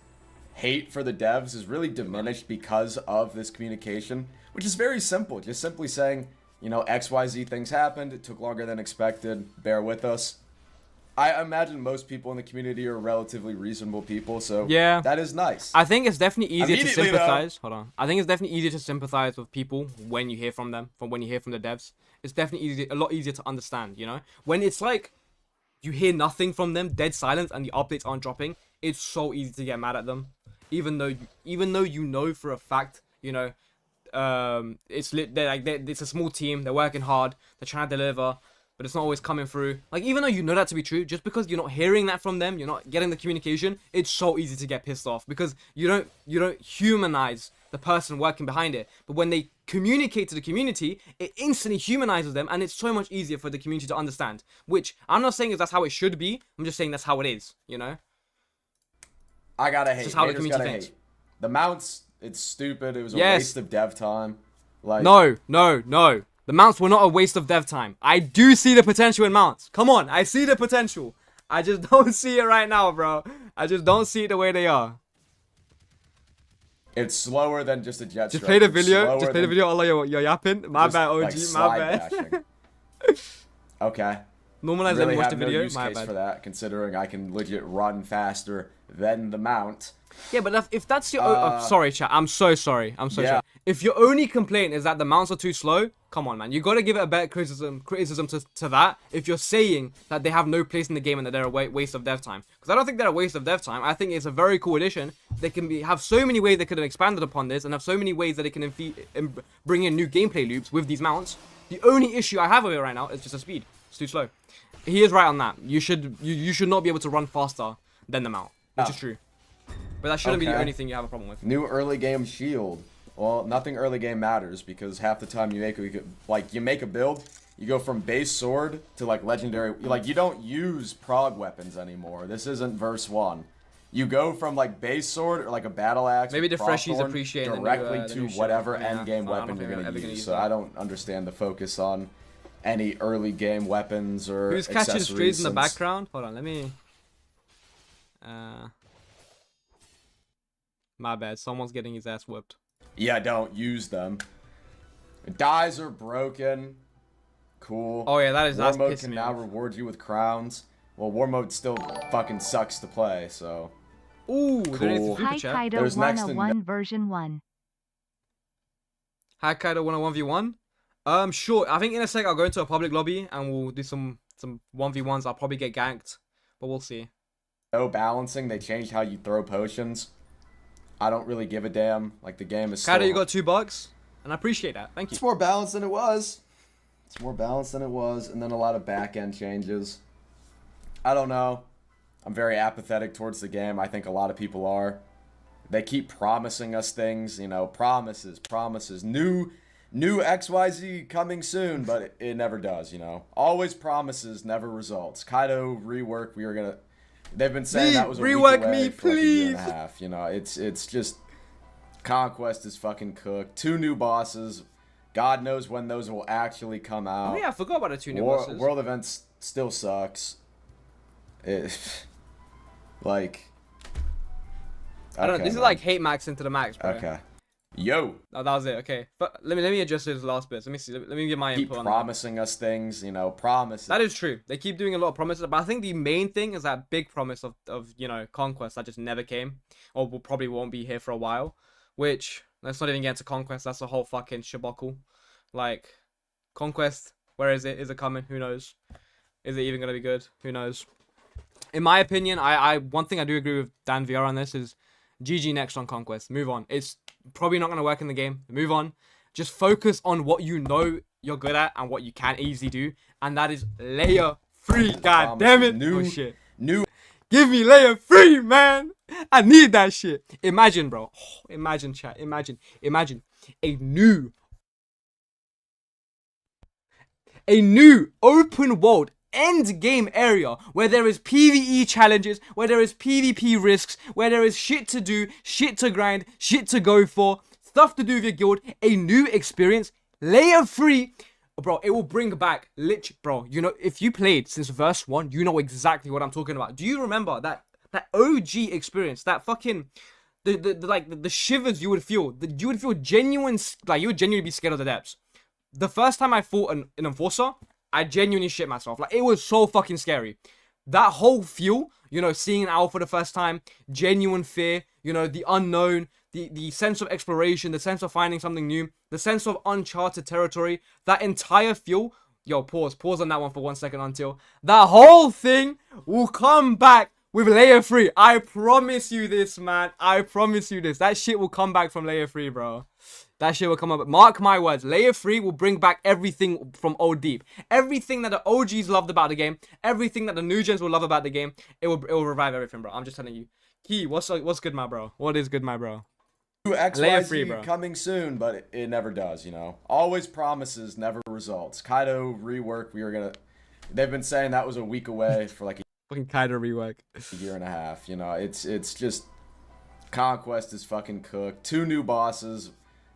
hate for the devs is really diminished because of this communication, which is very simple. Just simply saying, you know, XYZ things happened. It took longer than expected. Bear with us. I imagine most people in the community are relatively reasonable people, so yeah, that is nice. I think it's definitely easier to sympathize. Hold on. I think it's definitely easier to sympathize with people when you hear from them, when you hear from the devs. It's definitely a lot easier to understand, you know? When it's like you hear nothing from them, dead silence, and the updates aren't dropping, it's so easy to get mad at them. Even though you know for a fact, you know, it's a small team, they're working hard, they're trying to deliver, but it's not always coming through. Like, even though you know that to be true, just because you're not hearing that from them, you're not getting the communication, it's so easy to get pissed off because you don't humanize the person working behind it. But when they communicate to the community, it instantly humanizes them, and it's so much easier for the community to understand. Which I'm not saying that's how it should be. I'm just saying that's how it is. You know. I gotta hate. How the community thinks. The mounts, it's stupid. It was a waste of dev time. Like no. The mounts were not a waste of dev time. I do see the potential in mounts. Come on, I see the potential. I just don't see it right now, bro. I just don't see it the way they are. It's slower than just a jet Just play the video. Just play the video. Allah, you're yapping. My bad, OG. Like my bad. Okay. Normalize really and watch the no video. Use My case bad. for that, considering I can legit run faster than the mount. Yeah, but if that's your... sorry, chat. I'm so sorry. I'm so sorry. If your only complaint is that the mounts are too slow, come on, man. You got to give it a better criticism to that if you're saying that they have no place in the game and that they're a waste of dev time. Because I don't think they're a waste of dev time. I think it's a very cool addition. They can have so many ways they could have expanded upon this and have so many ways that they can bring in new gameplay loops with these mounts. The only issue I have with it right now is just the speed. It's too slow. He is right on that. You should not be able to run faster than the mount, which is true. But that shouldn't be the only thing you have a problem with. New early game shield. Well, nothing early game matters because half the time you make a build, you go from base sword to like legendary. Like you don't use prog weapons anymore. This isn't verse 1. You go from like base sword or like a battle axe. Maybe the freshies appreciate directly to whatever end game weapon you're gonna use. So I don't understand the focus on any early game weapons or who's catching strays in the background. Hold on, let me. My bad. Someone's getting his ass whipped. Yeah, don't use them. Dyes are broken. Cool. Oh yeah, that's War mode pissing can me now off. reward you with crowns. Well, war mode still fucking sucks to play, so. Ooh, cool. Hi Kaido 101 version 1. Hi Kaido 101v1. Sure. I think in a sec I'll go into a public lobby and we'll do some 1v1s. I'll probably get ganked, but we'll see. No balancing. They changed how you throw potions. I don't really give a damn. Like the game is. Kaido, you got $2, and I appreciate that. Thank you. It's more balanced than it was. It's more balanced than it was, and then a lot of back end changes. I don't know. I'm very apathetic towards the game. I think a lot of people are. They keep promising us things, you know, promises. New XYZ coming soon, but it never does, you know. Always promises, never results. Kaido rework, we were gonna. They've been saying that was a week away for like a year and a half. You know, it's just Conquest is fucking cooked. 2 new bosses. God knows when those will actually come out. Oh yeah, I forgot about the 2 new bosses. World events still sucks. Like. I don't know. This is like hate max into the max, bro. Okay. Yo. Oh, that was it. Okay, but let me adjust those last bits. Let me see. Let me get my input on that. Keep promising us things, you know, promises. That is true. They keep doing a lot of promises, but I think the main thing is that big promise of you know, Conquest that just never came, or probably won't be here for a while. Which, let's not even get into Conquest. That's a whole fucking shabuckle. Like, Conquest, where is it? Is it coming? Who knows? Is it even gonna be good? Who knows? In my opinion, one thing I do agree with Dan VR on this is GG next on Conquest. Move on. It's probably not going to work in the game. Move on. Just focus on what you know you're good at and what you can easily do. And that is layer 3. God damn it. Oh, shit. Give me layer 3, man. I need that shit. Imagine, bro. Oh, imagine, chat. Imagine a new open world end game area where there is PvE challenges, where there is PvP risks, where there is shit to do, shit to grind, shit to go for, stuff to do with your guild, a new experience, layer 3, bro. It will bring back bro, you know, if you played since verse 1, you know exactly what I'm talking about. Do you remember that OG experience, that fucking the shivers you would feel, you would feel genuine, like you would genuinely be scared of the depths. The first time I fought an enforcer, I genuinely shit myself. Like, it was so fucking scary. That whole feel, you know, seeing an owl for the first time, genuine fear, you know, the unknown, the sense of exploration, the sense of finding something new, the sense of uncharted territory, that entire feel. Yo, pause on that one for 1 second until that whole thing will come back with layer 3. I promise you this, man. I promise you this. That shit will come back from layer 3, bro. That shit will come up. Mark my words. Layer 3 will bring back everything from Old Deep. Everything that the OGs loved about the game. Everything that the new gens will love about the game. It will revive everything, bro. I'm just telling you. Key, what's good, my bro? What is good, my bro? Layer 3, bro. Coming soon, but it never does, you know. Always promises, never results. Kaido rework, they've been saying that was a week away for like fucking Kaido rework. A year and a half, you know. It's just Conquest is fucking cooked. 2 new bosses.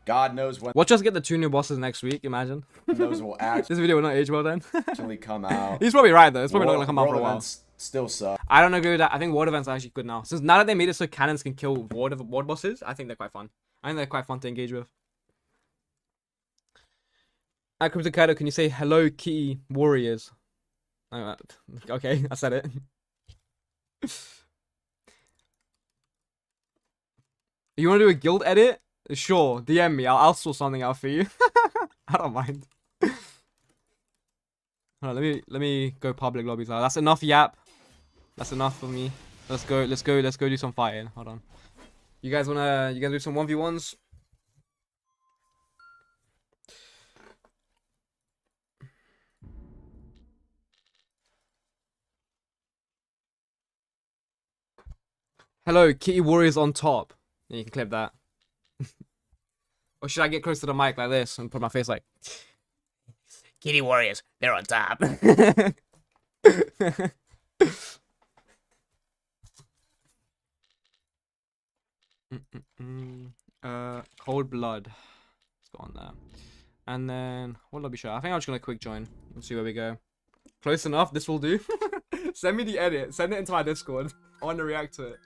God knows when. Watch us get the 2 new bosses next week, imagine. Those will actually. This video will not age well then. Actually come out. He's probably right though. It's probably not gonna come out for a while. still suck. I don't agree with that. I think ward events are actually good now. Since now that they made it so cannons can kill ward bosses, I think they're quite fun. I think they're quite fun to engage with. At Crypto Kaido, can you say hello, Kitty Warriors? Okay, I said it. You want to do a guild edit? Sure, DM me. I'll sort something out for you. I don't mind. Hold on, let me go public lobbies now. That's enough yap. That's enough for me. Let's go do some fighting. Hold on. You guys do some 1v1s? Hello, Kitty Warriors on top. Yeah, you can clip that. Or should I get close to the mic like this and put my face like Kitty Warriors, they're on top. Cold Blood. Let's go on there. And then what lobby show? I think I'm just gonna quick join and see where we go. Close enough, this will do. Send me the edit. Send it into my Discord. I want to react to it.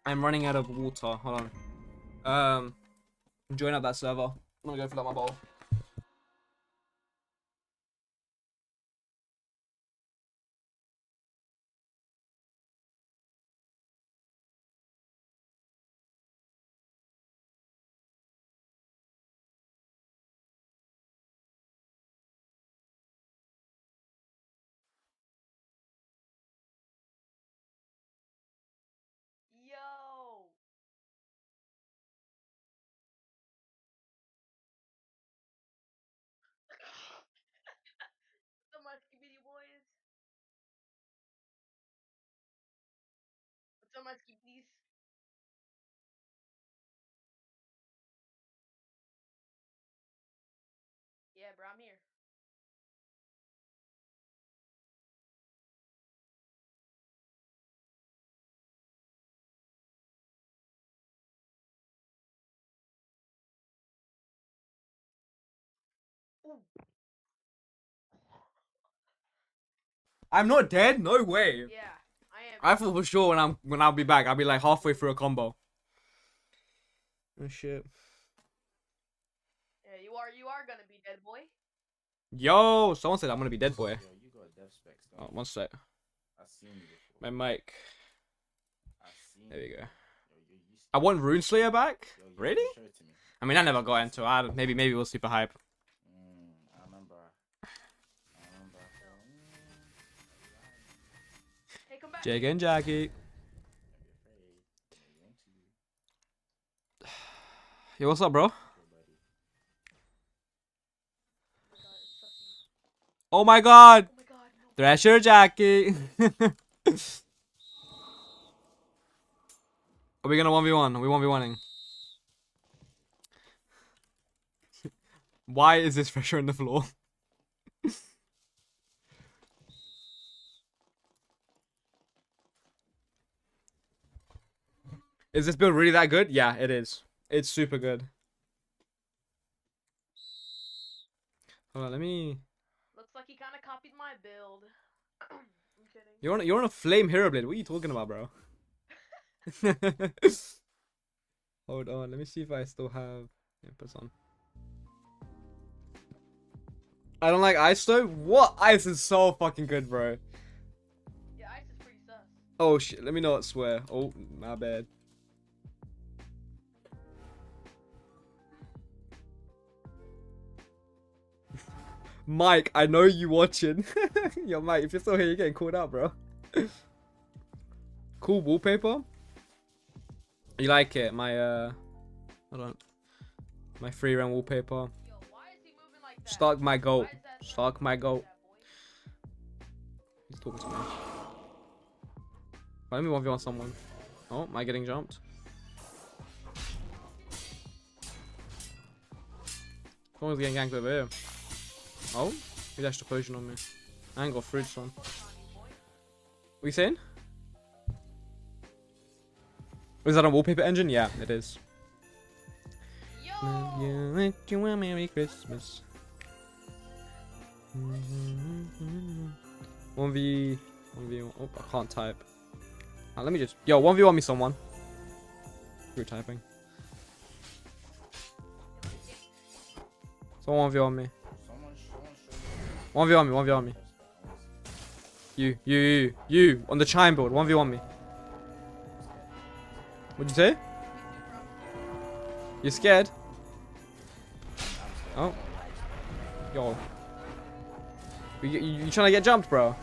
I'm running out of water. Hold on. Join up that server. I'm gonna go fill up my bowl. Yo! So much skibidi boys. So much skibidis. Yeah, bro, I'm here. Ooh. I'm not dead. No way. Yeah, I am. I thought for sure when I'll be back, I'll be like halfway through a combo. Oh shit. Yeah, you are gonna be dead, boy. Yo, someone said I'm gonna be dead, boy. Yo, you got dev specs, Oh, one sec. I've seen you before. My mic. I've seen There we go. Yo, I want Runeslayer back. yo, you Really? Show it to me. I mean, I never got into it. Maybe it was super hype. I remember. Hey, come back. Jake and Jackie. Yo, what's up, bro? Oh my god! Oh my god, no. Thresher Jockey! Are we gonna 1v1? Are we 1v1ing? Why is this Thresher on the floor? Is this build really that good? Yeah, it is. It's super good. Hold on, let me... Looks like he kind of copied my build. I'm kidding. You're on a flame hero blade. What are you talking about, bro? Hold on, let me see if I still have inputs on. I don't like ice though. What? Ice is so fucking good, bro. Yeah, ice is pretty sus. Oh shit, let me not swear. Oh, my bad. Mike, I know you watching. Yo, Mike, if you're still here, you're getting called out, bro. Cool wallpaper. You like it? My hold on. My free round wallpaper. Yo, why is he moving like that? Stalk my goat. Why is that so Stalk my goat. that boy? He's talking to me. Let me 1v1 someone. Oh, am I getting jumped? Someone's getting ganked over here. Oh, he dashed a potion on me. I ain't got fridge, son. What you saying? Is that a wallpaper engine? Yeah, it is. Yo! You wish you a Merry Christmas. 1v... 1v1. Oh, I can't type. Let me just... Yo, 1v1 me someone. You're typing. Someone 1v1 me. 1v1 me, 1v1 me. You. On the chime board, 1v1 me. What'd you say? You scared? Oh. Yo. You trying to get jumped, bro?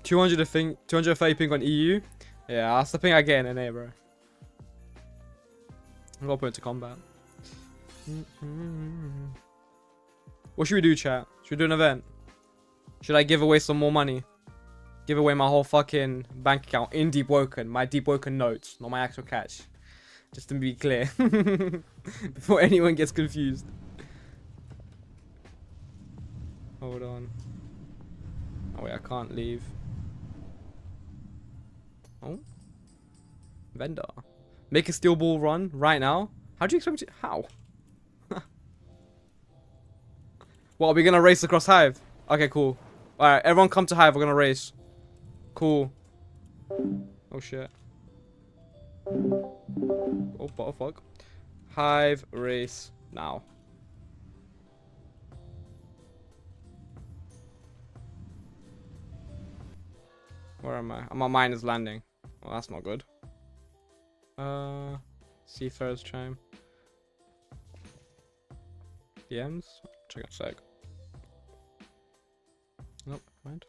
230 ping on EU. Yeah, that's the ping I get in NA, bro. I'm gonna put it to combat. What should we do, chat? Should we do an event? Should I give away some more money? Give away my whole fucking bank account in Deepwoken. My Deepwoken notes, not my actual cash. Just to be clear. Before anyone gets confused. Hold on. Oh wait, I can't leave. Oh. Vendor. Make a steel ball run right now? How do you expect me to... How? What, are we gonna race across Hive? Okay, cool. Alright, everyone come to Hive, we're gonna race. Cool. Oh shit. Oh, what the fuck? Hive race now. Where am I? My mine is landing. Well, that's not good. Seafarer's chime. DMs? Check out sec. Nope, mind.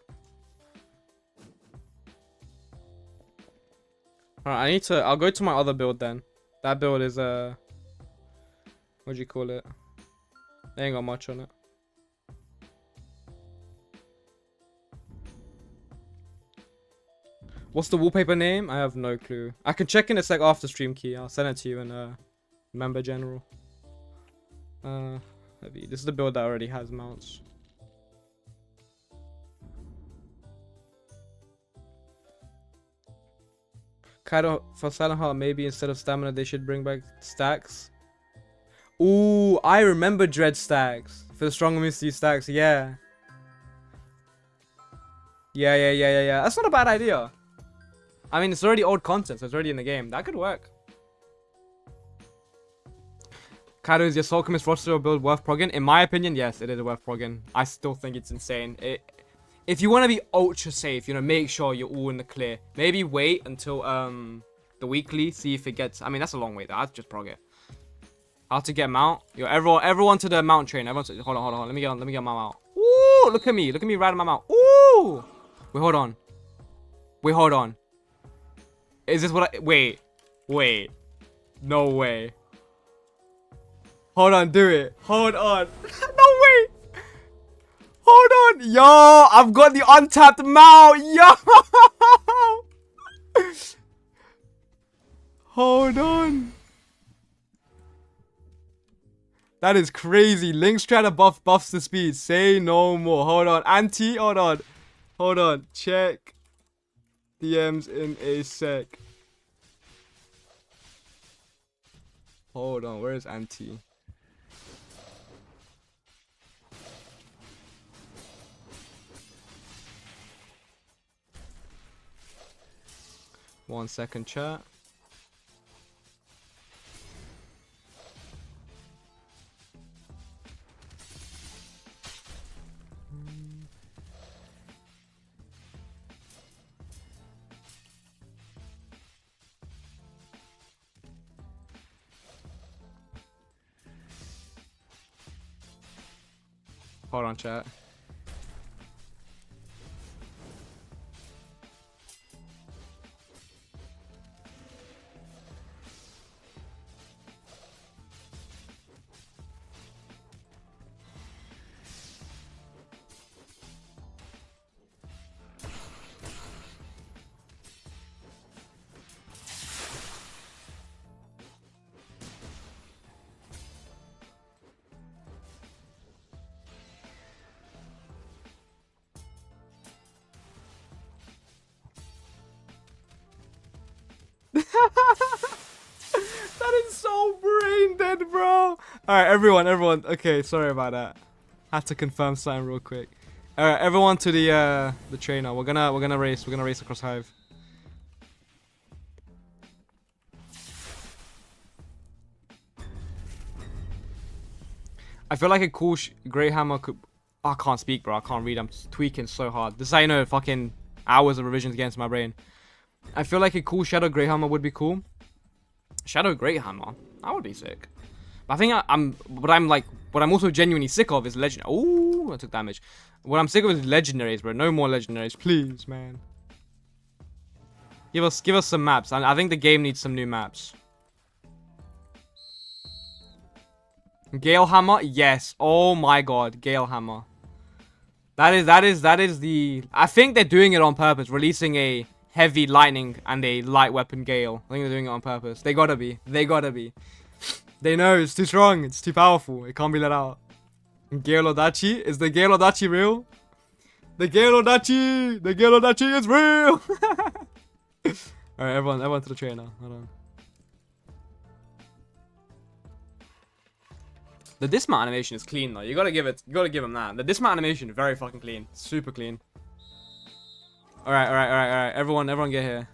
Alright, I'll go to my other build then. That build is what do you call it? They ain't got much on it. What's the wallpaper name? I have no clue. I can check in a sec after stream key. I'll send it to you in member general. Heavy. This is the build that already has mounts. Kaido for Silent Heart, maybe instead of stamina they should bring back stacks. Ooh, I remember dread stacks. For the stronger misty stacks, yeah. Yeah. That's not a bad idea. I mean, it's already old content, so it's already in the game. That could work. Kaido, is your Soul Chemist roster build worth progging? In my opinion, yes, it is worth progging. I still think it's insane. If you want to be ultra safe, you know, make sure you're all in the clear. Maybe wait until the weekly, see if it gets... I mean, that's a long wait, though. I'd just prog it. How to get mount? Yo, everyone to the mount train. Everyone to... Hold on. Let me get my mount. Ooh, look at me riding my mount. Ooh! Wait, hold on. Is this what I... Wait. No way. Hold on, do it. Hold on. No way. Hold on. Yo, I've got the untapped mount. Yo. Hold on. That is crazy. Link's trying to buffs the speed. Say no more. Hold on. Anti, hold on. Check. DMs in a sec. Hold on. Where is Anti? One second, chat. Hold on, chat. That is so brain dead, bro. Alright, everyone. Okay, sorry about that. Had to confirm something real quick. Alright, everyone to the trainer. We're gonna race. We're gonna race across Hive. I feel like a cool Greyhammer could... Oh, I can't speak, bro. I can't read. I'm tweaking so hard. This is how you know fucking hours of revisions against my brain. I feel like a cool Shadow Greyhammer would be cool. Shadow Greyhammer? That would be sick. But I think what I'm also genuinely sick of is legend. Oh, I took damage. What I'm sick of is legendaries, bro. No more legendaries, please, man. Give us some maps. I think the game needs some new maps. Gale Hammer, yes. Oh my god, Gale Hammer. That is the... I think they're doing it on purpose, releasing a heavy lightning and a light weapon Gale. I think they're doing it on purpose. They gotta be. They gotta be. They know it's too strong. It's too powerful. It can't be let out. Gale Odachi? Is the Gale Odachi real? The Gale Odachi! The Gale Odachi is real! Alright, everyone to the trainer. Hold on. The dismount animation is clean though. You gotta give him that. The dismount animation is very fucking clean. Super clean. Alright. Everyone get here.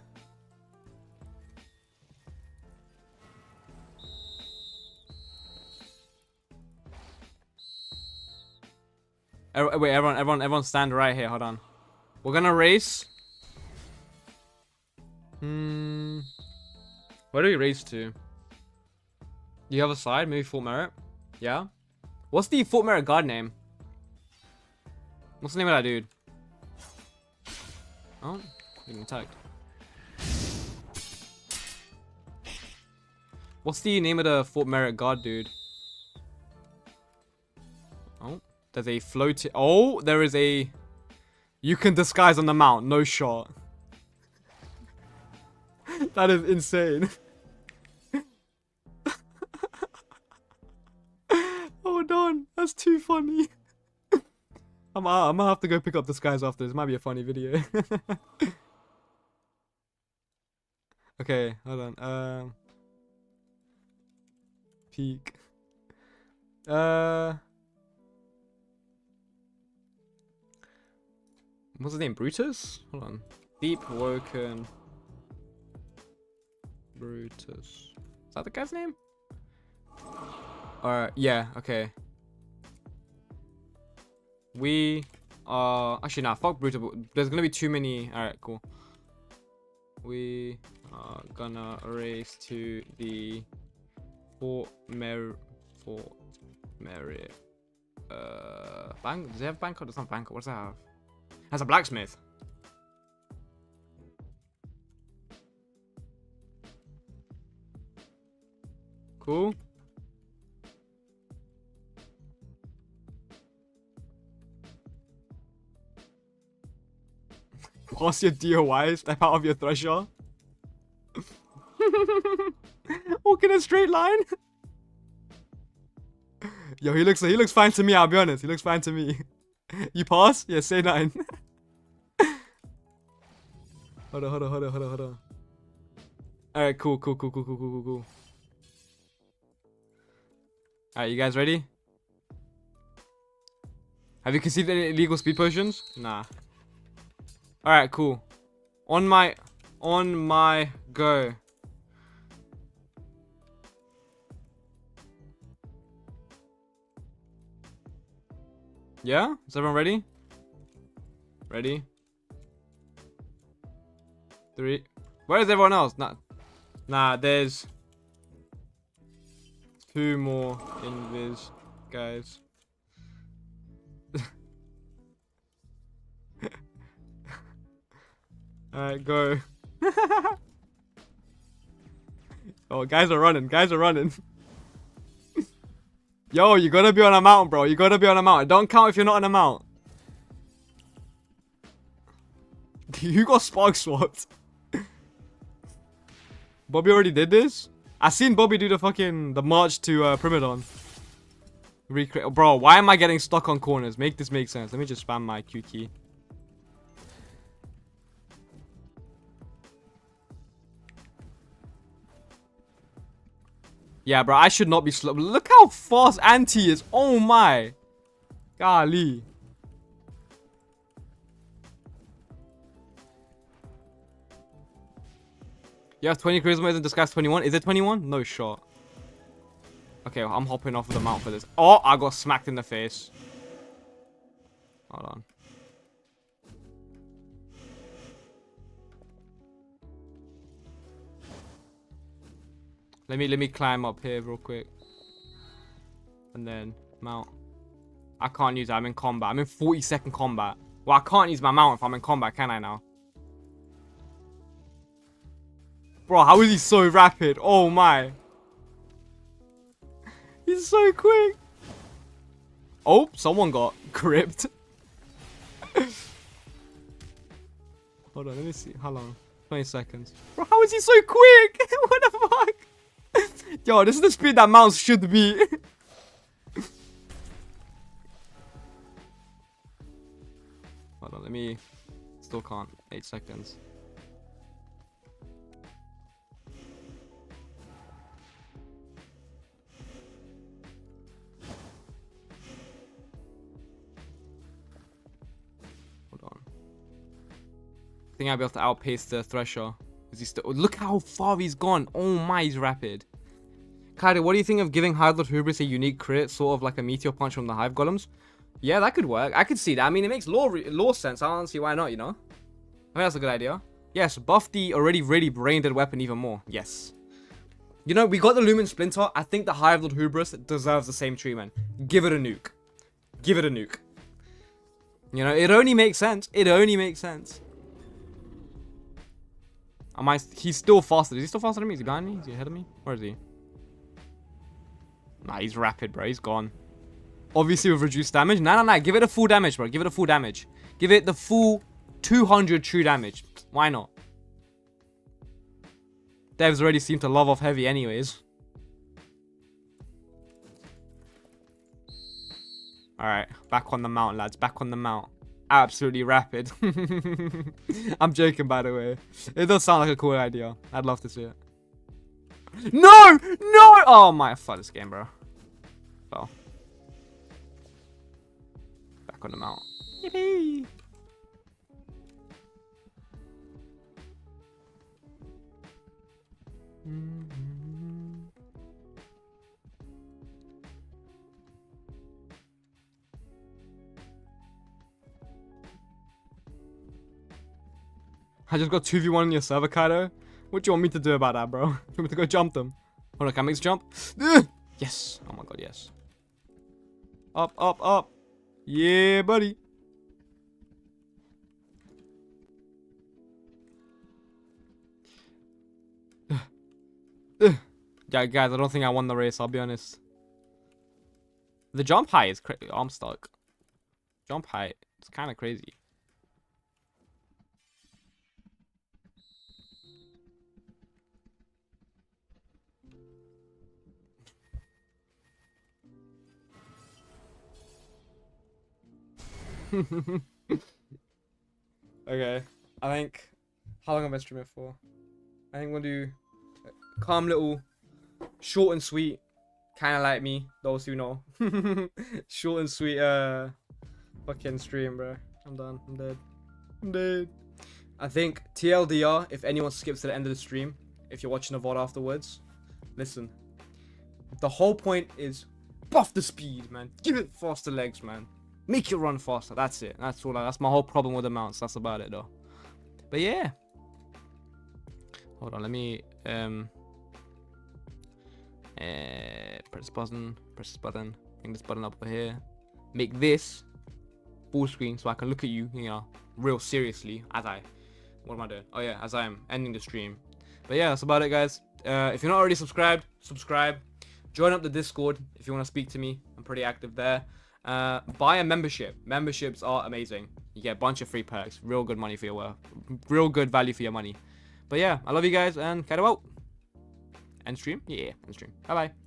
Wait, everyone stand right here. Hold on. We're gonna race. Where do we race to? You have a side? Maybe Fort Merit? Yeah? What's the Fort Merit guard name? What's the name of that dude? Oh, getting attacked. What's the name of the Fort Merit guard dude? Oh, there's a floating... Oh, there is a... You can disguise on the mount. No shot. That is insane. Hold on, that's too funny. I'm gonna have to go pick up disguise after this. Might be a funny video. Okay, hold on. Peak. What's his name? Brutus? Hold on. Deepwoken. Brutus. Is that the guy's name? Alright, yeah, okay. We are... Actually, nah, fuck Brutus. There's gonna be too many... Alright, cool. We are gonna race to the Fort Merit... Bank? Does it have Bangkok? It's not Bangkok. What does that have? It has a blacksmith. Cool. Pass your DOI, step out of your Thresher. Walk in a straight line. Yo, he looks fine to me, I'll be honest. He looks fine to me. You pass? Yeah, say 9. Hold on. Alright, cool. Alright, you guys ready? Have you conceived any illegal speed potions? Nah. Alright, cool. On my go. Yeah? Is everyone ready? Ready? 3. Where is everyone else? Nah, there's 2 more invis guys. Alright, go. Oh, guys are running. Yo, you gotta be on a mount, bro. You gotta be on a mount. Don't count if you're not on a mount. You got spark swapped. Bobby already did this? I seen Bobby do the march to Primadon. Recreate. Bro, why am I getting stuck on corners? Make this make sense. Let me just spam my Q key. Yeah, bro, I should not be slow. Look how fast Anti is. Oh my. Golly. You have 20 charisma, isn't disguise 21? Is it 21? No shot. Okay, well, I'm hopping off of the mount for this. Oh, I got smacked in the face. Hold on. Let me climb up here real quick. And then mount. I can't use it. I'm in combat. I'm in 40-second combat. Well, I can't use my mount if I'm in combat, can I now? Bro, how is he so rapid? Oh my. He's so quick. Oh, someone got gripped. Hold on, let me see. How long? 20 seconds. Bro, how is he so quick? What the fuck? Yo, this is the speed that mounts should be. Hold on, let me... Still can't. 8 seconds. Hold on. I think I'll be able to outpace the Thresher. Is he still... Look how far he's gone. Oh my, he's rapid. Kaido, what do you think of giving Hive Lord Hubris a unique crit, sort of like a meteor punch from the Hive Golems? Yeah, that could work. I could see that. I mean, it makes law sense. I don't see why not, you know? I think that's a good idea. Yes, buff the already really brain-dead weapon even more. Yes. You know, we got the Lumen Splinter. I think the Hive Lord Hubris deserves the same treatment. Give it a nuke. Give it a nuke. You know, it only makes sense. It only makes sense. He's still faster. Is he still faster than me? Is he behind me? Is he ahead of me? Where is he? Nah, he's rapid, bro. He's gone. Obviously with reduced damage. Nah. Give it a full damage, bro. Give it a full damage. Give it the full 200 true damage. Why not? Devs already seem to love off heavy anyways. Alright. Back on the mount, lads. Back on the mount. Absolutely rapid. I'm joking, by the way. It does sound like a cool idea. I'd love to see it. No! No! Oh my, fuck this game, bro. Well. Back on the mount. Yippee! I just got 2v1 in your server, Kaido. What do you want me to do about that, bro? You want me to go jump them? Hold on, can I make this jump? Yes! Oh my god, yes. Up, up, up. Yeah, buddy. Yeah, guys, I don't think I won the race, I'll be honest. The jump height is crazy. I'm stuck. Jump height. It's kind of crazy. Okay, I think, how long am I streaming for? I think we'll do a calm little, short and sweet, kind of like me, those who know. Short and sweet, fucking stream, bro. I'm done, I'm dead. I'm dead. I think TLDR, if anyone skips to the end of the stream, if you're watching the VOD afterwards, listen. The whole point is buff the speed, man. Give it faster legs, man. Make it run faster. That's it. That's all. That's my whole problem with the mounts. That's about it, though. But yeah. Hold on. Let me press this button. Press this button. Bring this button up over here. Make this full screen so I can look at you, you know, real seriously as I. What am I doing? Oh yeah, as I am ending the stream. But yeah, that's about it, guys. If you're not already subscribed, subscribe. Join up the Discord if you want to speak to me. I'm pretty active there. Buy a membership. Memberships are amazing. You get a bunch of free perks. Real good money for your work. Real good value for your money. But yeah, I love you guys and Kaido out. End stream? Yeah, end stream. Bye bye.